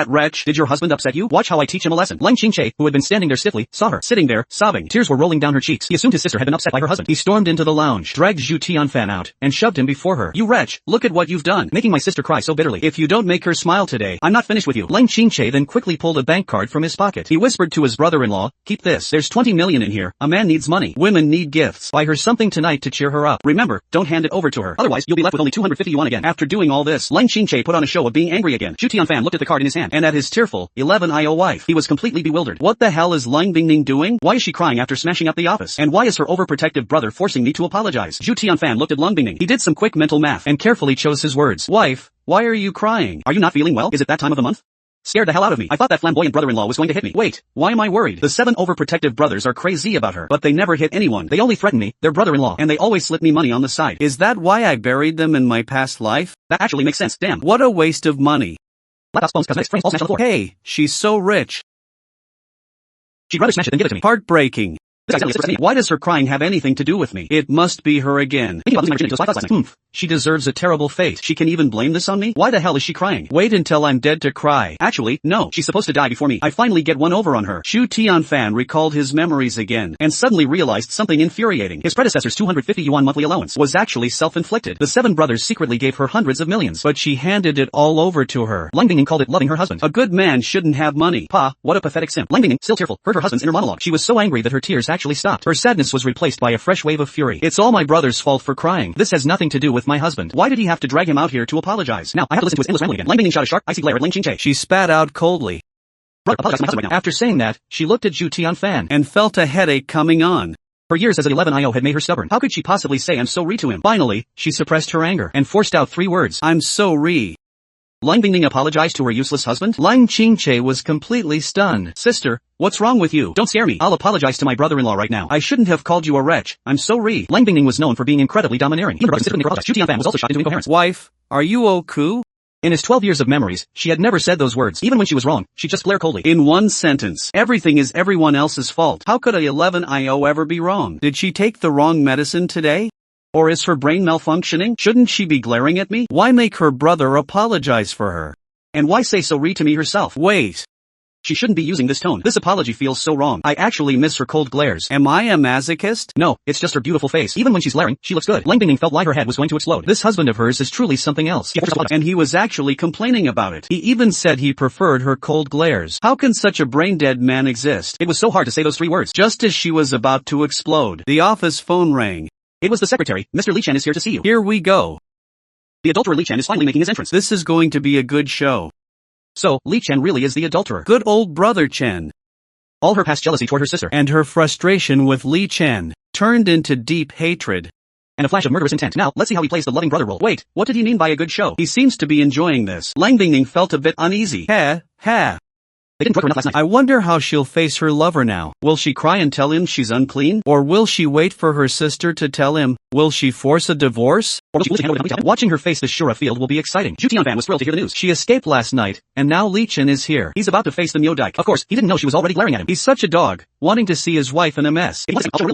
your husband upset you? Watch how I teach him a lesson. Lang Qingche, who had been standing there stiffly, saw her, sitting there, sobbing. Tears were rolling down her cheeks. He assumed his sister had been upset by her husband. He stormed into the lounge, dragged Zhu Tianfan out, and shoved him before her. You wretch, look at what you've done, making my sister cry so bitterly. If you don't make her smile today, I'm not finished with you. Lang Qingche then quickly pulled a bank card from his pocket. He whispered to his brother-in-law, keep this. There's 20 million in here. A man needs money. Women need gifts. Buy her something tonight to cheer her up. Remember, don't hand it over to her. Otherwise, you'll be left with only 250 yuan again. After doing all this, Lang Qingche put on a show of being angry again. Zhu Tianfan looked at the card in his hand, and at his tearful, 11io wife. He was completely bewildered. What the hell is Lang Bingning doing? Why is she crying after smashing up the office? And why is her overprotective brother forcing me to apologize? Zhu Tianfan looked at Lang Bingning. He did some quick mental math and carefully chose his words. Wife, why are you crying? Are you not feeling well? Is it that time of the month? Scared the hell out of me. I thought that flamboyant brother-in-law was going to hit me. Wait, why am I worried? The 7 overprotective brothers are crazy about her, but they never hit anyone. They only threaten me, their brother-in-law, and they always slip me money on the side. Is that why I buried them in my past life? That actually makes sense. Damn. What a waste of money. Laptops, phones, cosmetics, frames, all smashed on the floor. Hey, she's so rich. She'd rather smash it than give it to me. Heartbreaking. This guy's to me. Why does her crying have anything to do with me? It must be her again. Thinking about losing my virginity to a spy last night. She deserves a terrible fate. She can even blame this on me? Why the hell is she crying? Wait until I'm dead to cry. Actually, no. She's supposed to die before me. I finally get one over on her. Zhu Tianfan recalled his memories again, and suddenly realized something infuriating. His predecessor's 250 yuan monthly allowance was actually self-inflicted. The 7 brothers secretly gave her hundreds of millions, but she handed it all over to her. Lang Bingning called it loving her husband. A good man shouldn't have money. Pa, what a pathetic simp. Lang Bingning, still tearful, heard her husband's inner monologue. She was so angry that her tears actually stopped. Her sadness was replaced by a fresh wave of fury. It's all my brother's fault for crying. This has nothing to do with my husband. Why did he have to drag him out here to apologize? Now, I have to listen to his endless rambling again. Lang Bingning shot a sharp, icy glare at Lang Qingche. She spat out coldly. Brother, apologize to my husband right now. After saying that, she looked at Zhu Tianfan and felt a headache coming on. For years as an 11io had made her stubborn. How could she possibly say I'm sorry to him? Finally, she suppressed her anger and forced out 3 words. I'm sorry. Lang Bingning apologized to her useless husband? Lang Qingche was completely stunned. Sister, what's wrong with you? Don't scare me. I'll apologize to my brother-in-law right now. I shouldn't have called you a wretch. I'm sorry. Lang Bingning was known for being incredibly domineering. Even her brother insisted when they apologized. Zhu Tianfan was also shocked into incoherence. Wife, are you okay? In his 12 years of memories, she had never said those words. Even when she was wrong, she'd just glare coldly. In one sentence, everything is everyone else's fault. How could a 11io ever be wrong? Did she take the wrong medicine today? Or is her brain malfunctioning? Shouldn't she be glaring at me? Why make her brother apologize for her? And why say sorry to me herself? Wait. She shouldn't be using this tone. This apology feels so wrong. I actually miss her cold glares. Am I a masochist? No, it's just her beautiful face. Even when she's glaring, she looks good. Lang Bingning felt like her head was going to explode. This husband of hers is truly something else. And he was actually complaining about it. He even said he preferred her cold glares. How can such a brain-dead man exist? It was so hard to say those 3 words. Just as she was about to explode, the office phone rang. It was the secretary. Mr. Li Chen is here to see you. Here we go. The adulterer Li Chen is finally making his entrance. This is going to be a good show. So, Li Chen really is the adulterer. Good old brother Chen. All her past jealousy toward her sister and her frustration with Li Chen turned into deep hatred and a flash of murderous intent. Now, let's see how he plays the loving brother role. Wait, what did he mean by a good show? He seems to be enjoying this. Lang Bingning felt a bit uneasy. They didn't drug her enough last night. I wonder how she'll face her lover now. Will she cry and tell him she's unclean? Or will she wait for her sister to tell him? Will she force a divorce? Or will she hand over the company? Watching her face the Shura field will be exciting. Zhu Tianfan was thrilled to hear the news. She escaped last night, and now Li Chen is here. He's about to face the Miao Dike. Of course, he didn't know she was already glaring at him. He's such a dog, wanting to see his wife in a mess.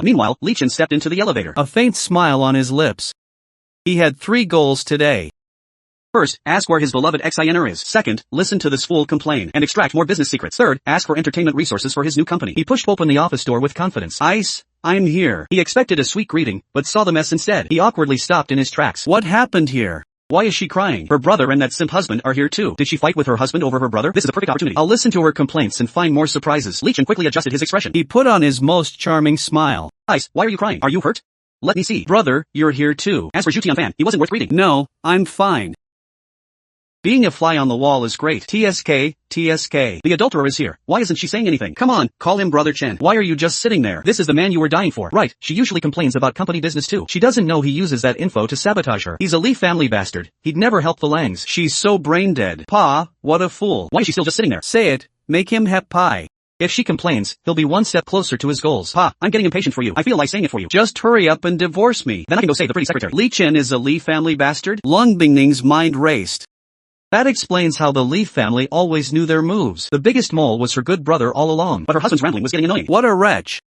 Meanwhile, Li Chen stepped into the elevator. A faint smile on his lips. He had 3 goals today. First, ask where his beloved ex-Iner is. Second, listen to this fool complain and extract more business secrets. Third, ask for entertainment resources for his new company. He pushed open the office door with confidence. Ice, I'm here. He expected a sweet greeting, but saw the mess instead. He awkwardly stopped in his tracks. What happened here? Why is she crying? Her brother and that simp husband are here too. Did she fight with her husband over her brother? This is a perfect opportunity. I'll listen to her complaints and find more surprises. Li Chen quickly adjusted his expression. He put on his most charming smile. Ice, why are you crying? Are you hurt? Let me see. Brother, you're here too. As for Zhu Tianfan, he wasn't worth greeting. No, I'm fine. Being a fly on the wall is great. TSK. The adulterer is here. Why isn't she saying anything? Come on, call him Brother Chen. Why are you just sitting there? This is the man you were dying for. Right, she usually complains about company business too. She doesn't know he uses that info to sabotage her. He's a Li family bastard. He'd never help the Langs. She's so brain dead. Pa, what a fool. Why is she still just sitting there? Say it. Make him hep pie. If she complains, he'll be one step closer to his goals. Pa, I'm getting impatient for you. I feel like saying it for you. Just hurry up and divorce me. Then I can go save the pretty secretary. Li Chen is a Li family bastard? Lang Bingning's mind raced. That explains how the Li family always knew their moves. The biggest mole was her good brother all along, but her husband's rambling was getting annoying. What a wretch.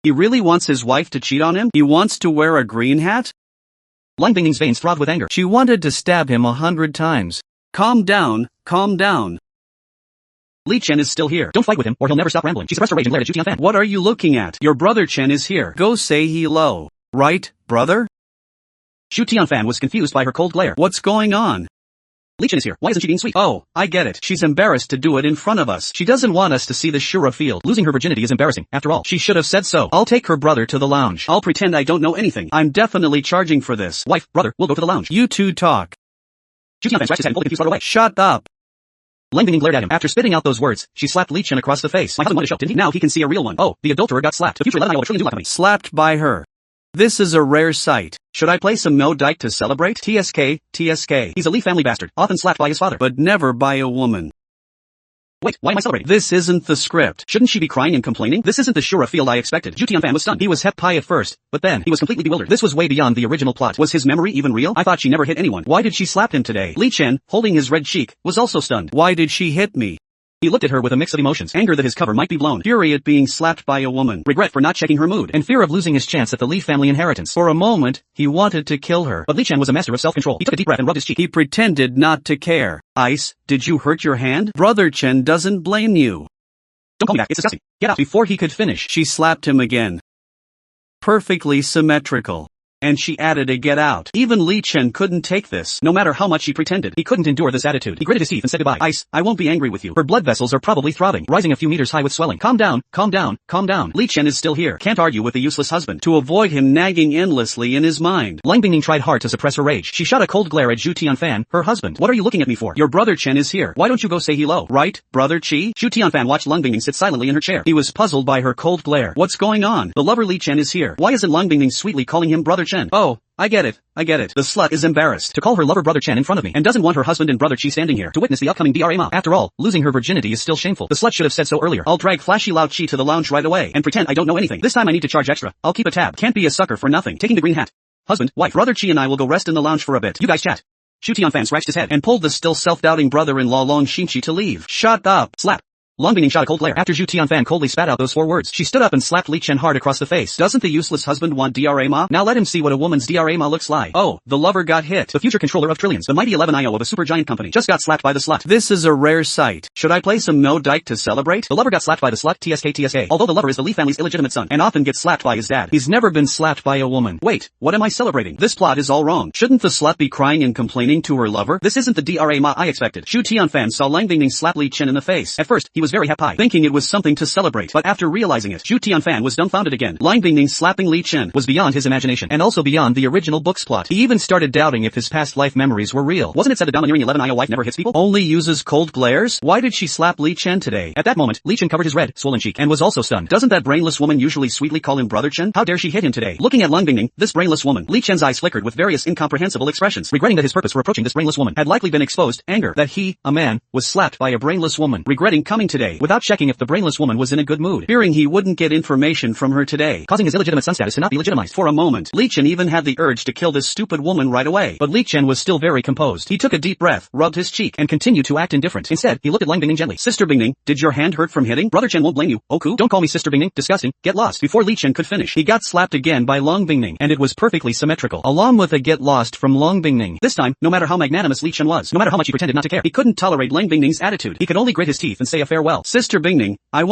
He really wants his wife to cheat on him? He wants to wear a green hat? Lang Bingning's veins throbbed with anger. She wanted to stab him 100 times. Calm down, calm down. Li Chen is still here. Don't fight with him, or he'll never stop rambling. She suppressed her rage and glared at Zhu Tianfan. What are you looking at? Your brother Chen is here. Go say hello. Right, brother? Zhu Tianfan was confused by her cold glare. What's going on? Li Chen is here. Why isn't she being sweet? Oh, I get it. She's embarrassed to do it in front of us. She doesn't want us to see the Shura field. Losing her virginity is embarrassing. After all, she should have said so. I'll take her brother to the lounge. I'll pretend I don't know anything. I'm definitely charging for this. Wife, brother, we'll go to the lounge. You two talk. Zhu Tianfan scratched his head and fully confused right away. Shut up. Lang Bingning glared at him. After spitting out those words, she slapped Li Chen across the face. My husband wanted to show, didn't he? Now he can see a real one. Oh, the adulterer got slapped. The future 11-year-old trillion company. Slapped by her. This is a rare sight. Should I play some Miao Dike to celebrate? TSK. He's a Li family bastard, often slapped by his father, but never by a woman. Wait, why am I celebrating? This isn't the script. Shouldn't she be crying and complaining? This isn't the Shura field I expected. Zhu Tianfan was stunned. He was hep pie at first, but then he was completely bewildered. This was way beyond the original plot. Was his memory even real? I thought she never hit anyone. Why did she slap him today? Li Chen, holding his red cheek, was also stunned. Why did she hit me? He looked at her with a mix of emotions, anger that his cover might be blown, fury at being slapped by a woman, regret for not checking her mood, and fear of losing his chance at the Li family inheritance. For a moment, he wanted to kill her, but Li Chen was a master of self-control. He took a deep breath and rubbed his cheek. He pretended not to care. Ice, did you hurt your hand? Brother Chen doesn't blame you. Don't call me back, it's disgusting. Get out. Before he could finish, she slapped him again. Perfectly symmetrical. And she added a get out. Even Li Chen couldn't take this, no matter how much he pretended. He couldn't endure this attitude. He gritted his teeth and said goodbye. Ice, I won't be angry with you. Her blood vessels are probably throbbing, rising a few meters high with swelling. Calm down, calm down, calm down. Li Chen is still here. Can't argue with the useless husband. To avoid him nagging endlessly in his mind, Lang Bingning tried hard to suppress her rage. She shot a cold glare at Zhu Tianfan, her husband. What are you looking at me for? Your brother Chen is here. Why don't you go say hello? Right, brother Chi? Zhu Tianfan watched Lang Bingning sit silently in her chair. He was puzzled by her cold glare. What's going on? The lover Li Chen is here. Why isn't Lang Bingning sweetly calling him brother Chen? Oh, I get it. The slut is embarrassed to call her lover brother Chen in front of me and doesn't want her husband and brother Chi standing here to witness the upcoming DRA mob. After all, losing her virginity is still shameful. The slut should have said so earlier. I'll drag flashy Lao Chi to the lounge right away and pretend I don't know anything. This time I need to charge extra. I'll keep a tab. Can't be a sucker for nothing. Taking the green hat. Husband, wife, brother Chi and I will go rest in the lounge for a bit. You guys chat. Zhu Tianfan scratched his head and pulled the still self-doubting brother-in-law Long Xinchi to leave. Shut up. Slap. Long Bingning shot a cold glare after Zhu Tianfan coldly spat out those 4 words. She stood up and slapped Li Chen hard across the face. Doesn't the useless husband want DRA ma? Now let him see what a woman's DRA ma looks like. Oh, the lover got hit. The future controller of trillions, the mighty 11IO of a supergiant company, just got slapped by the slut. This is a rare sight. Should I play some no dike to celebrate? The lover got slapped by the slut, TSK. Although the lover is the Li family's illegitimate son, and often gets slapped by his dad, he's never been slapped by a woman. Wait, what am I celebrating? This plot is all wrong. Shouldn't the slut be crying and complaining to her lover? This isn't the DRA ma I expected. Zhu Tianfan saw Lang Bingning slap Li Chen in the face. At first, he was very happy, thinking it was something to celebrate, but after realizing it, Zhu Tianfan was dumbfounded again. Lang Bingning slapping Li Chen was beyond his imagination, and also beyond the original book's plot. He even started doubting if his past life memories were real. Wasn't it said a domineering 11IO wife never hits people? Only uses cold glares? Why did she slap Li Chen today? At that moment, Li Chen covered his red, swollen cheek, and was also stunned. Doesn't that brainless woman usually sweetly call him Brother Chen? How dare she hit him today? Looking at Lang Bingning, this brainless woman, Li Chen's eyes flickered with various incomprehensible expressions. Regretting that his purpose for approaching this brainless woman had likely been exposed, anger that he, a man, was slapped by a brainless woman. Regretting coming today without checking if the brainless woman was in a good mood. Fearing he wouldn't get information from her today, causing his illegitimate son status to not be legitimized. For a moment, Li Chen even had the urge to kill this stupid woman right away. But Li Chen was still very composed. He took a deep breath, rubbed his cheek, and continued to act indifferent. Instead, he looked at Lang Bingning gently. Sister Bingning, did your hand hurt from hitting? Brother Chen won't blame you. Oku, don't call me Sister Bingning. Disgusting. Get lost. Before Li Chen could finish, he got slapped again by Lang Bingning, and it was perfectly symmetrical, along with a get lost from Lang Bingning. This time, no matter how magnanimous Li Chen was, no matter how much he pretended not to care, he couldn't tolerate Lang Bingning's attitude. He could only grit his teeth and say a farewell. Sister Bingning, I won't